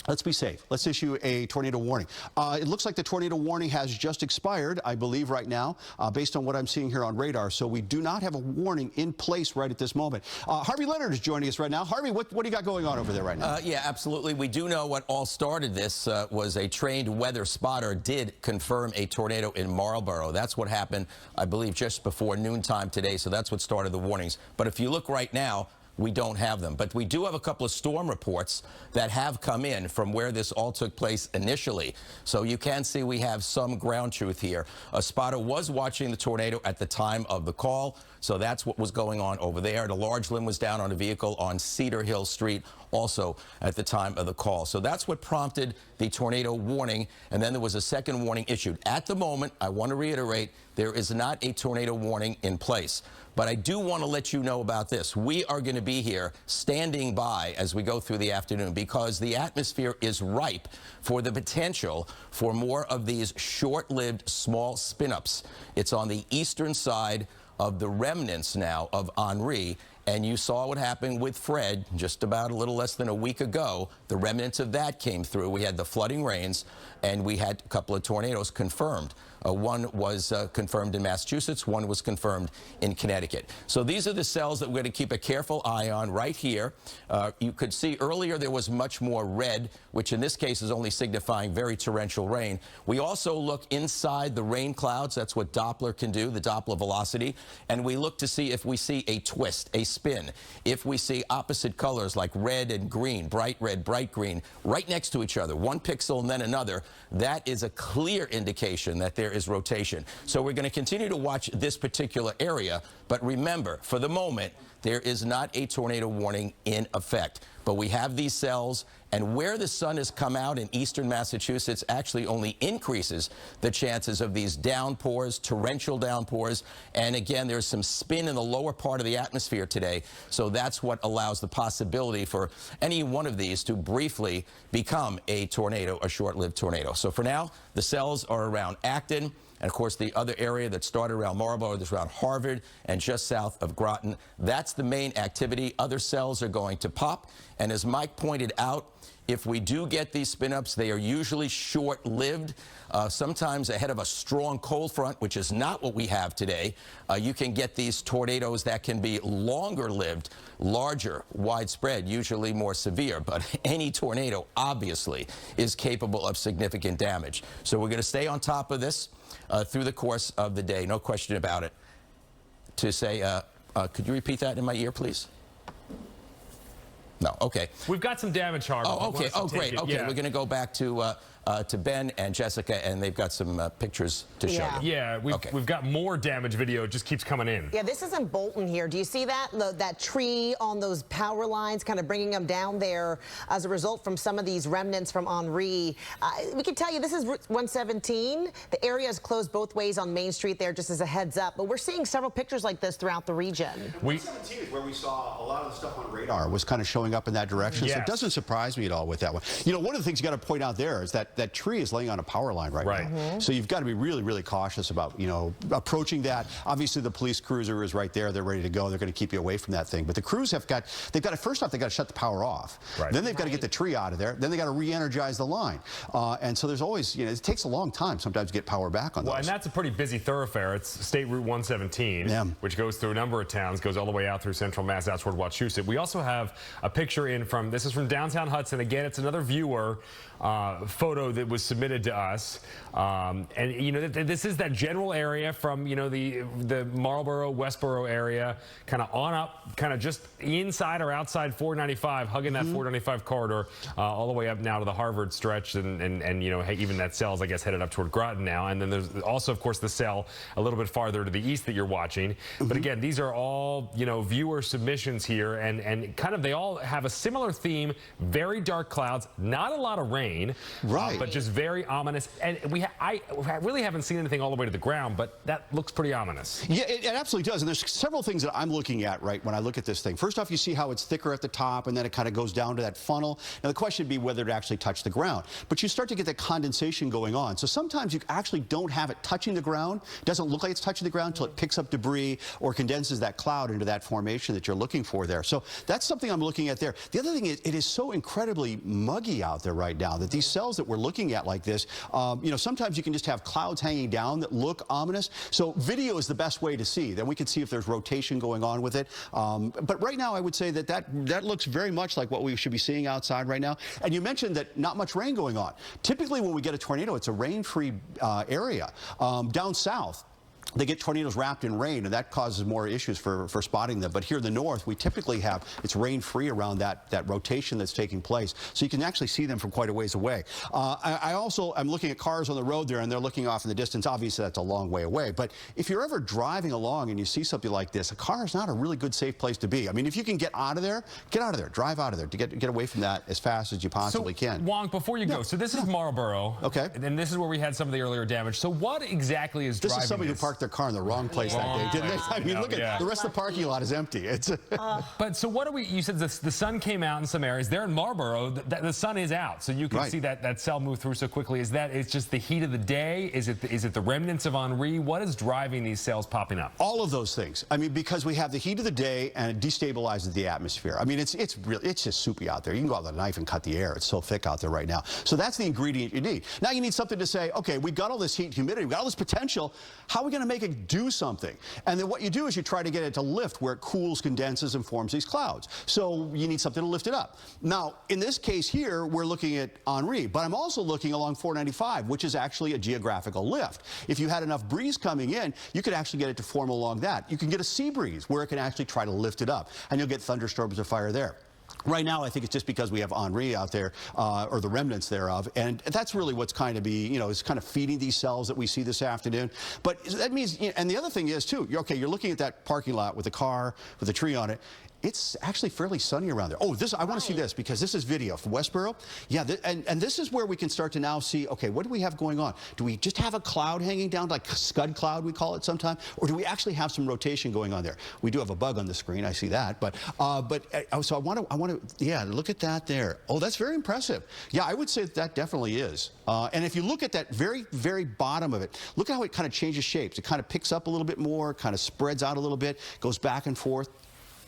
Let's be safe. Let's issue a tornado warning. It looks like the tornado warning has just expired, I believe, right now, based on what I'm seeing here on radar. So we do not have a warning in place right at this moment. Harvey Leonard is joining us right now. Harvey, what do you got going on over there right now? Yeah, absolutely. We do know what all started this was a trained weather spotter did confirm a tornado in Marlboro. That's what happened, I believe, just before noontime today. So that's what started the warnings. But if you look right now, we don't have them. But we do have a couple of storm reports that have come in from where this all took place initially. So you can see we have some ground truth here. A spotter was watching the tornado at the time of the call. So that's what was going on over there. The large limb was down on a vehicle on Cedar Hill Street also at the time of the call. So that's what prompted the tornado warning. And then there was a second warning issued. At the moment, I want to reiterate, there is not a tornado warning in place. But I do want to let you know about this. We are going to be here standing by as we go through the afternoon because the atmosphere is ripe for the potential for more of these short-lived small spin-ups. It's on the eastern side of the remnants now of Henri. And you saw what happened with Fred just about a little less than a week ago. The remnants of that came through. We had the flooding rains, and we had a couple of tornadoes confirmed. One was confirmed in Massachusetts. One was confirmed in Connecticut. So these are the cells that we're going to keep a careful eye on right here. You could see earlier there was much more red, which in this case is only signifying very torrential rain. We also look inside the rain clouds. That's what Doppler can do, the Doppler velocity. And we look to see if we see a twist, a spin. If we see opposite colors like red and green, bright red, bright green, right next to each other, one pixel and then another, that is a clear indication that there is rotation. So we're going to continue to watch this particular area, but remember, for the moment, there is not a tornado warning in effect. But we have these cells, and where the sun has come out in eastern Massachusetts actually only increases the chances of these downpours, torrential downpours. And again, there's some spin in the lower part of the atmosphere today. So that's what allows the possibility for any one of these to briefly become a tornado, a short-lived tornado. So for now, the cells are around Acton. And, of course, the other area that started around Marlboro is around Harvard and just south of Groton. That's the main activity. Other cells are going to pop. And as Mike pointed out, if we do get these spin-ups, they are usually short-lived, sometimes ahead of a strong cold front, which is not what we have today. You can get these tornadoes that can be longer-lived, larger, widespread, usually more severe. But any tornado, obviously, is capable of significant damage. So we're going to stay on top of this through the course of the day, no question about it. To say, could you repeat that in my ear, please? No, okay. We've got some damage, Harvey. Oh, okay. Oh, great. Okay, yeah. We're going to go back to Ben and Jessica, and they've got some pictures to show you. Yeah, we've got more damage video. It just keeps coming in. Yeah, this is in Bolton here. Do you see that? That tree on those power lines kind of bringing them down there as a result from some of these remnants from Henri. We can tell you this is Route 117. The area is closed both ways on Main Street there, just as a heads up. But we're seeing several pictures like this throughout the region. 117 is where we saw a lot of the stuff on radar was kind of showing up in that direction. Yes. So it doesn't surprise me at all with that one. You know, one of the things you got to point out there is that that tree is laying on a power line right now. So you've got to be really, really cautious about, you know, approaching that. Obviously, the police cruiser is right there. They're ready to go. They're going to keep you away from that thing. But the crews they've got to, first off, they've got to shut the power off. Then they've got to get the tree out of there. Then they got to re-energize the line. And so there's always, you know, it takes a long time sometimes to get power back on those. Well, and that's a pretty busy thoroughfare. It's State Route 117, which goes through a number of towns, goes all the way out through central Mass, out toward Wachusett. We also have a picture in from, this is from downtown Hudson. Again, it's another viewer photo that was submitted to us. And, you know, this is that general area from, you know, the Marlboro, Westboro area, kind of on up, kind of just inside or outside 495, hugging that 495 corridor, all the way up now to the Harvard stretch. And you know, hey, even that cell's, I guess, headed up toward Groton now. And then there's also, of course, the cell a little bit farther to the east that you're watching. But again, these are all, you know, viewer submissions here. And kind of they all have a similar theme, very dark clouds, not a lot of rain. Right. But just very ominous. And I really haven't seen anything all the way to the ground, but that looks pretty ominous. Yeah, it absolutely does. And there's several things that I'm looking at, right, when I look at this thing. First off, you see how it's thicker at the top, and then it kind of goes down to that funnel. Now, the question would be whether it actually touched the ground. But you start to get that condensation going on. So sometimes you actually don't have it touching the ground. It doesn't look like it's touching the ground until it picks up debris or condenses that cloud into that formation that you're looking for there. So that's something I'm looking at there. The other thing is, it is so incredibly muggy out there right now that these cells that we're looking at like this, you know, sometimes you can just have clouds hanging down that look ominous. So video is the best way to see. Then we can see if there's rotation going on with it. But right now, I would say that looks very much like what we should be seeing outside right now. And you mentioned that not much rain going on. Typically, when we get a tornado, it's a rain-free area. Down south, they get tornadoes wrapped in rain, and that causes more issues for spotting them. But here in the north, we typically have, it's rain-free around that rotation that's taking place. So you can actually see them from quite a ways away. I'm looking at cars on the road there, and they're looking off in the distance. Obviously, that's a long way away. But if you're ever driving along and you see something like this, a car is not a really good, safe place to be. I mean, if you can get out of there, get out of there. Drive out of there to get away from that as fast as you possibly can. Wong, before you go, so this is Marlboro. Okay. And this is where we had some of the earlier damage. So what exactly is driving this? Is somebody who parked their car in the wrong place that day, didn't they? I mean, look at the rest of the parking lot is empty. It's But so what are we, you said the sun came out in some areas. There in Marlboro, the sun is out, so you can see that cell move through so quickly. Is that, it's just the heat of the day? Is it the remnants of Henri? What is driving these cells popping up? All of those things. I mean, because we have the heat of the day and it destabilizes the atmosphere. I mean, it's just soupy out there. You can go out with a knife and cut the air. It's so thick out there right now. So that's the ingredient you need. Now you need something to say, okay, we've got all this heat and humidity, we've got all this potential. How are we going to make it do something? And then what you do is you try to get it to lift where it cools, condenses, and forms these clouds. So you need something to lift it up. Now, in this case here, we're looking at Henri, but I'm also looking along 495, which is actually a geographical lift. If you had enough breeze coming in, you could actually get it to form along that. You can get a sea breeze where it can actually try to lift it up, and you'll get thunderstorms of fire there. Right now, I think it's just because we have Henri out there, or the remnants thereof, and that's really what's kind of is kind of feeding these cells that we see this afternoon. But that means, and the other thing is too, you're looking at that parking lot with a car with a tree on it. It's actually fairly sunny around there. Oh, I want to see this because this is video from Westboro. Yeah, and this is where we can start to now see, okay, what do we have going on? Do we just have a cloud hanging down, like a scud cloud, we call it sometimes? Or do we actually have some rotation going on there? We do have a bug on the screen, I see that. So I want to, yeah, look at that there. Oh, that's very impressive. Yeah, I would say that definitely is. And if you look at that very, very bottom of it, look at how it kind of changes shapes. It kind of picks up a little bit more, kind of spreads out a little bit, goes back and forth.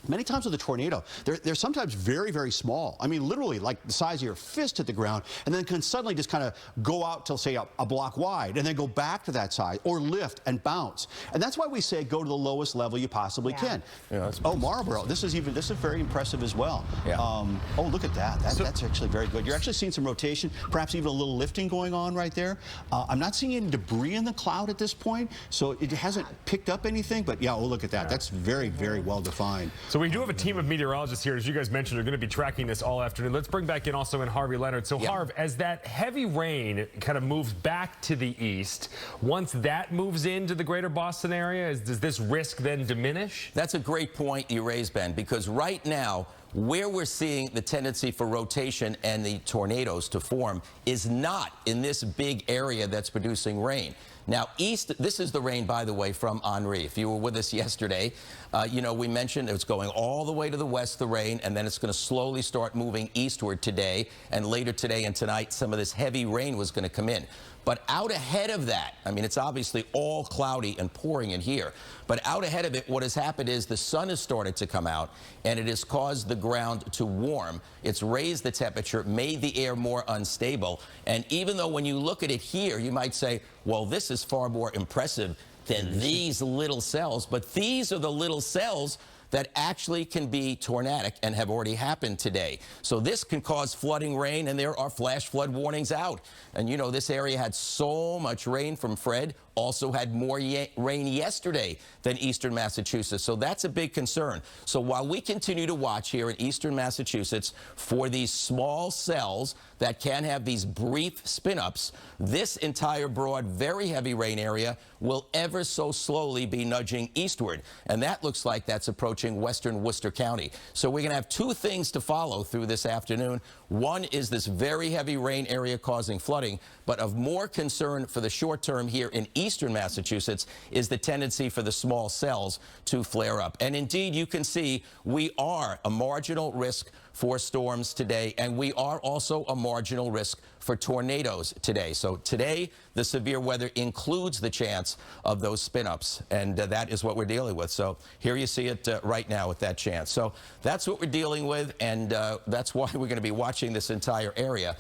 Many times with a tornado, they're sometimes very, very small. I mean, literally like the size of your fist hit the ground, and then can suddenly just kind of go out till, say, a block wide, and then go back to that size, or lift and bounce. And that's why we say go to the lowest level you possibly can. Yeah, oh, Marlboro, this is very impressive as well. Yeah. Oh, look at that. That's actually very good. You're actually seeing some rotation, perhaps even a little lifting going on right there. I'm not seeing any debris in the cloud at this point, so it hasn't picked up anything, but yeah, oh, look at that. That's very, very well defined. So we do have a team of meteorologists here, as you guys mentioned, are going to be tracking this all afternoon. Let's bring back in also Harvey Leonard. So Harv, as that heavy rain kind of moves back to the east, once that moves into the greater Boston area, does this risk then diminish? That's a great point you raised, Ben, because right now, where we're seeing the tendency for rotation and the tornadoes to form is not in this big area that's producing rain. Now, this is the rain, by the way, from Henri. If you were with us yesterday, we mentioned it's going all the way to the west, the rain, and then it's going to slowly start moving eastward today. And later today and tonight, some of this heavy rain was going to come in. But out ahead of that, I mean, it's obviously all cloudy and pouring in here. But out ahead of it, what has happened is the sun has started to come out, and it has caused the ground to warm. It's raised the temperature, made the air more unstable. And even though when you look at it here, you might say, well, this is far more impressive than these little cells. But these are the little cells that actually can be tornadic and have already happened today. So this can cause flooding rain, and there are flash flood warnings out. And you know, this area had so much rain from Fred, also had more rain yesterday than eastern Massachusetts. So that's a big concern. So while we continue to watch here in eastern Massachusetts for these small cells that can have these brief spin-ups, this entire broad, very heavy rain area will ever so slowly be nudging eastward. And that looks like that's approaching western Worcester County. So we're going to have two things to follow through this afternoon. One is this very heavy rain area causing flooding, but of more concern for the short term here in eastern Massachusetts is the tendency for the small cells to flare up. And indeed, you can see we are a marginal risk for storms today, and we are also a marginal risk for tornadoes today. So today, the severe weather includes the chance of those spin-ups, and that is what we're dealing with. So here you see it right now with that chance. So that's what we're dealing with, and that's why we're going to be watching this entire area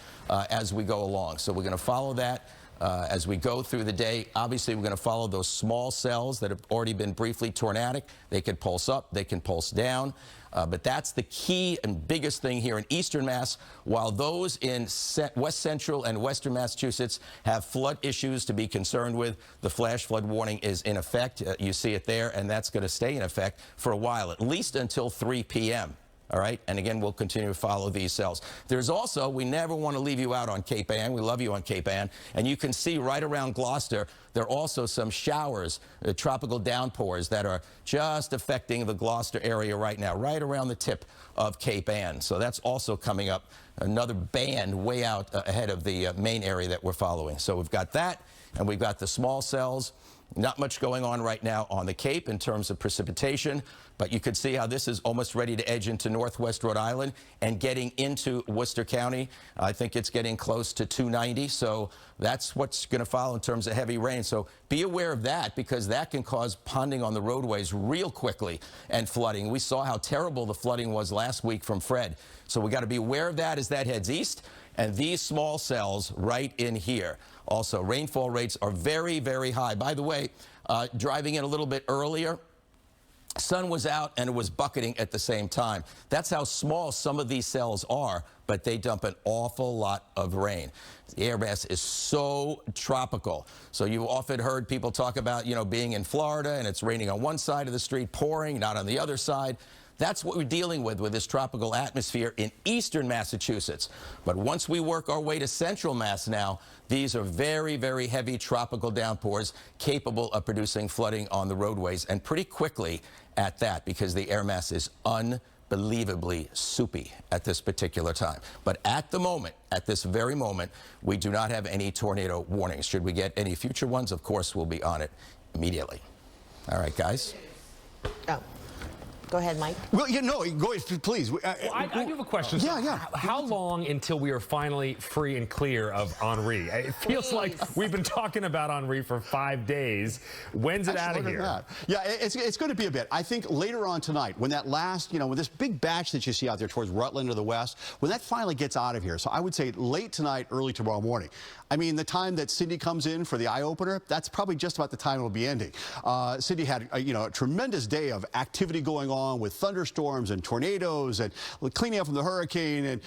as we go along. So we're going to follow that as we go through the day. Obviously, we're going to follow those small cells that have already been briefly tornadic. They can pulse up, they can pulse down. But that's the key and biggest thing here in eastern Mass, while those in west central and western Massachusetts have flood issues to be concerned with. The flash flood warning is in effect. You see it there, and that's going to stay in effect for a while, at least until 3 p.m. All right, and again, we'll continue to follow these cells. There's also, we never want to leave you out on Cape Ann. We love you on Cape Ann. And you can see right around Gloucester, there are also some showers, tropical downpours that are just affecting the Gloucester area right now, right around the tip of Cape Ann. So that's also coming up, another band way out ahead of the main area that we're following. So we've got that, and we've got the small cells. Not much going on right now on the Cape in terms of precipitation, but you can see how this is almost ready to edge into northwest Rhode Island and getting into Worcester County. I think it's getting close to 290, so that's what's going to follow in terms of heavy rain. So be aware of that, because that can cause ponding on the roadways real quickly and flooding. We saw how terrible the flooding was last week from Fred. So we got to be aware of that as that heads east. And these small cells right in here. Also, rainfall rates are very, very high. By the way, driving in a little bit earlier, sun was out and it was bucketing at the same time. That's how small some of these cells are, but they dump an awful lot of rain. The air mass is so tropical. So you've often heard people talk about, you know, being in Florida and it's raining on one side of the street, pouring, not on the other side. That's what we're dealing with this tropical atmosphere in eastern Massachusetts. But once we work our way to central Mass now, these are very, very heavy tropical downpours capable of producing flooding on the roadways, and pretty quickly at that, because the air mass is unbelievably soupy at this particular time. But at the moment, at this very moment, we do not have any tornado warnings. Should we get any future ones, of course, we'll be on it immediately. All right, guys. Oh. Go ahead, Mike. Well, you know, go ahead, please. I do have a question. Yeah. How long until we are finally free and clear of Henri? It feels like we've been talking about Henri for 5 days. When's it out of here? Yeah, it's going to be a bit. I think later on tonight, when that last, when this big batch that you see out there towards Rutland to the west, when that finally gets out of here. So I would say late tonight, early tomorrow morning. I mean, the time that Cindy comes in for the eye opener, that's probably just about the time it'll be ending. Cindy had, a tremendous day of activity going on with thunderstorms and tornadoes and cleaning up from the hurricane. And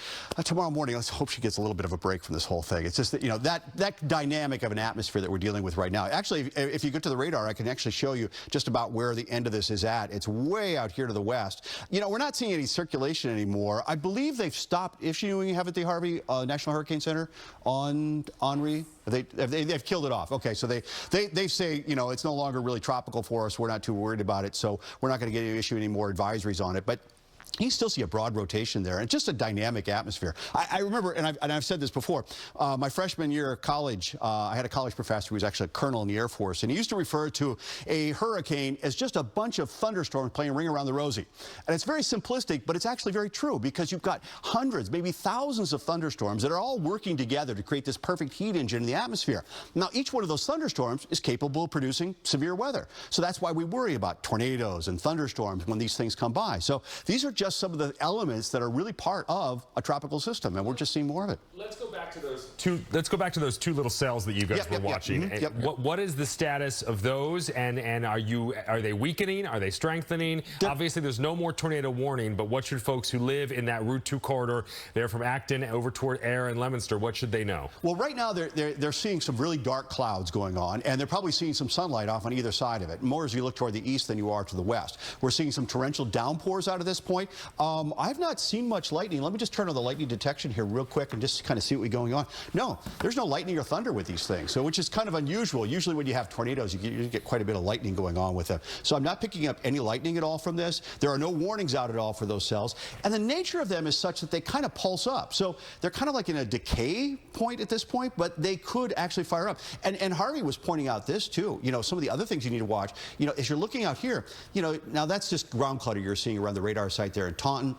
tomorrow morning, let's hope she gets a little bit of a break from this whole thing. It's just that, that dynamic of an atmosphere that we're dealing with right now. Actually, if you go to the radar, I can actually show you just about where the end of this is at. It's way out here to the west. We're not seeing any circulation anymore. I believe they've stopped issuing, haven't they, Harvey, National Hurricane Center on Henri? They've killed it off. Okay, so they say, it's no longer really tropical for us. We're not too worried about it, so we're not going to issue any more advisories on it. But you still see a broad rotation there, and just a dynamic atmosphere. I remember, and I've said this before, my freshman year of college, I had a college professor who was actually a colonel in the Air Force, and he used to refer to a hurricane as just a bunch of thunderstorms playing Ring Around the Rosie. And it's very simplistic, but it's actually very true, because you've got hundreds, maybe thousands of thunderstorms that are all working together to create this perfect heat engine in the atmosphere. Now, each one of those thunderstorms is capable of producing severe weather. So that's why we worry about tornadoes and thunderstorms when these things come by. So these are just some of the elements that are really part of a tropical system, and we're just seeing more of it. Let's go back to those two. Let's go back to those two little cells that you guys were watching. What is the status of those? And are they weakening? Are they strengthening? Obviously, there's no more tornado warning, but what should folks who live in that Route 2 corridor, they're from Acton over toward Air and Leominster, what should they know? Well, right now they're seeing some really dark clouds going on, and they're probably seeing some sunlight off on either side of it. More as you look toward the east than you are to the west. We're seeing some torrential downpours out of this point. I've not seen much lightning. Let me just turn on the lightning detection here real quick and just kind of see what's going on. No, there's no lightning or thunder with these things, so which is kind of unusual. Usually when you have tornadoes, you get quite a bit of lightning going on with them. So I'm not picking up any lightning at all from this. There are no warnings out at all for those cells. And the nature of them is such that they kind of pulse up. So they're kind of like in a decay point at this point, but they could actually fire up. And Harvey was pointing out this too. You know, some of the other things you need to watch, you know, as you're looking out here, you know, now that's just ground clutter you're seeing around the radar site there in Taunton.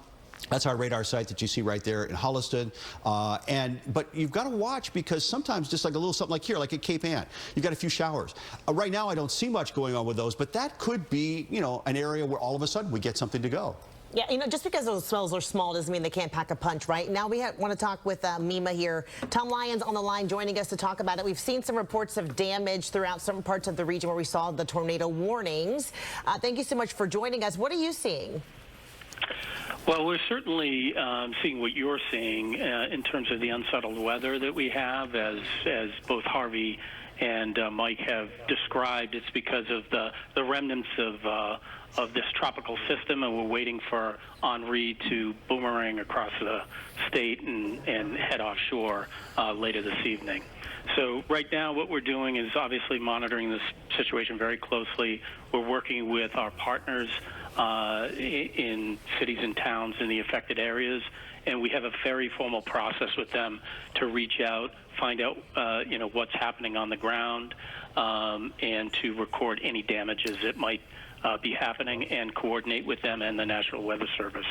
That's our radar site that you see right there in Holliston. But you've got to watch, because sometimes just like a little something like here, like at Cape Ann, you've got a few showers. Right now I don't see much going on with those, but that could be, you know, an area where all of a sudden we get something to go. Yeah, you know, just because those cells are small doesn't mean they can't pack a punch, right? Now we want to talk with MEMA here. Tom Lyons on the line joining us to talk about it. We've seen some reports of damage throughout certain parts of the region where we saw the tornado warnings. Thank you so much for joining us. What are you seeing? Well, we're certainly seeing what you're seeing in terms of the unsettled weather that we have, as both Harvey and Mike have described. It's because of the remnants of this tropical system, and we're waiting for Henri to boomerang across the state and head offshore later this evening. So right now what we're doing is obviously monitoring this situation very closely. We're working with our partners in cities and towns in the affected areas, and we have a very formal process with them to reach out, find out you know, what's happening on the ground, and to record any damages that might be happening, and coordinate with them and the National Weather Service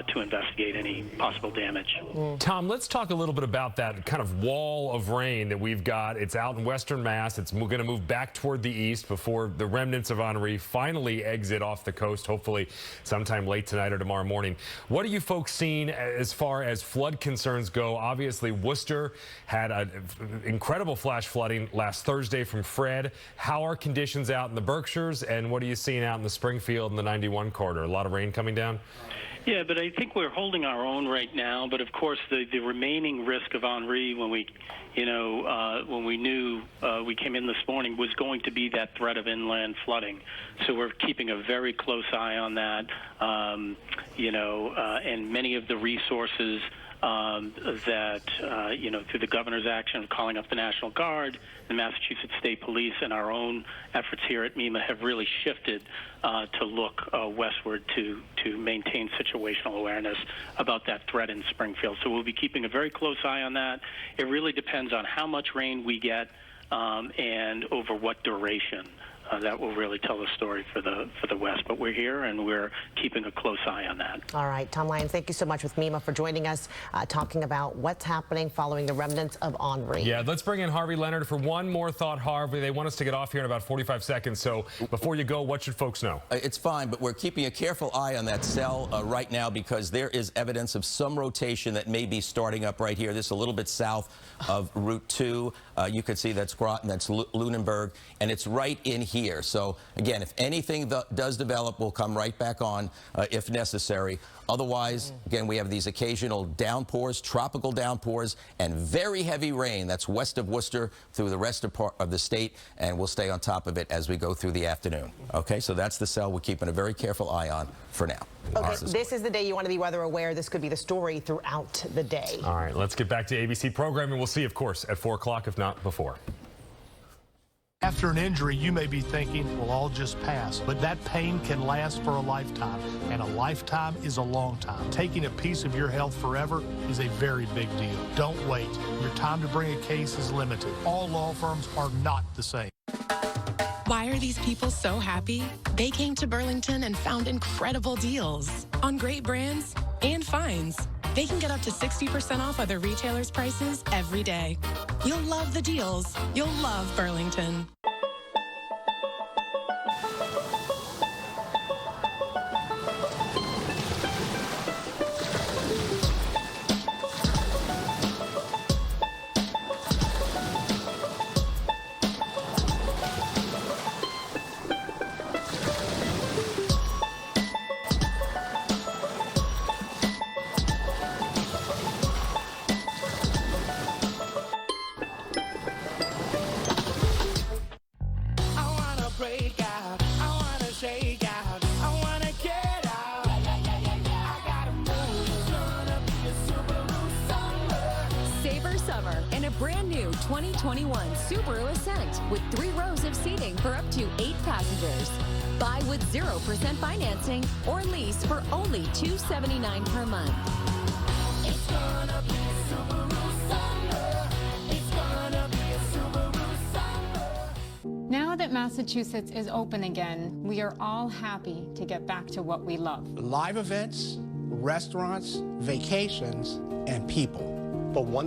to investigate any possible damage. Tom, let's talk a little bit about that kind of wall of rain that we've got. It's out in western Mass. It's going to move back toward the east before the remnants of Henri finally exit off the coast, hopefully sometime late tonight or tomorrow morning. What are you folks seeing as far as flood concerns go? Obviously, Worcester had an incredible flash flooding last Thursday from Fred. How are conditions out in the Berkshires, and what are you seeing out in the Springfield and the 91 corridor? A lot of rain coming down? Yeah, but I think we're holding our own right now. But of course, the remaining risk of Henri, when we, you know, when we knew we came in this morning, was going to be that threat of inland flooding. So we're keeping a very close eye on that. You know, and many of the resources that, you know, through the governor's action of calling up the National Guard, the Massachusetts State Police, and our own efforts here at MEMA have really shifted to look westward to maintain situational awareness about that threat in Springfield. So we'll be keeping a very close eye on that. It really depends on how much rain we get and over what duration. That will really tell the story for the West. But we're here, and we're keeping a close eye on that. All right, Tom Lyons, thank you so much with MEMA for joining us, talking about what's happening following the remnants of Henri. Yeah, let's bring in Harvey Leonard for one more thought. Harvey, they want us to get off here in about 45 seconds. So before you go, what should folks know? It's fine, but we're keeping a careful eye on that cell right now, because there is evidence of some rotation that may be starting up right here. This is a little bit south of Route 2. You can see that's Groton, that's Lunenburg, and it's right in here. So again, if anything does develop, we'll come right back on if necessary. Otherwise, again, we have these occasional downpours, tropical downpours, and very heavy rain. That's west of Worcester through the rest of the state, and we'll stay on top of it as we go through the afternoon. Okay, so that's the cell we're keeping a very careful eye on for now. Okay, this is the day you want to be weather aware. This could be the story throughout the day. All right, let's get back to ABC programming. We'll see, of course, at 4 o'clock, if not before. After an injury, you may be thinking, well, I'll just pass. But that pain can last for a lifetime, and a lifetime is a long time. Taking a piece of your health forever is a very big deal. Don't wait. Your time to bring a case is limited. All law firms are not the same. Why are these people so happy? They came to Burlington and found incredible deals on great brands and finds. They can get up to 60% off other retailers' prices every day. You'll love the deals. You'll love Burlington. 2021 Subaru Ascent with 3 rows of seating for up to 8 passengers. Buy with 0% financing or lease for only $279 per month. It's gonna be Subaru summer. It's gonna be a Subaru summer. Now that Massachusetts is open again, we are all happy to get back to what we love. Live events, restaurants, vacations, and people. But one thing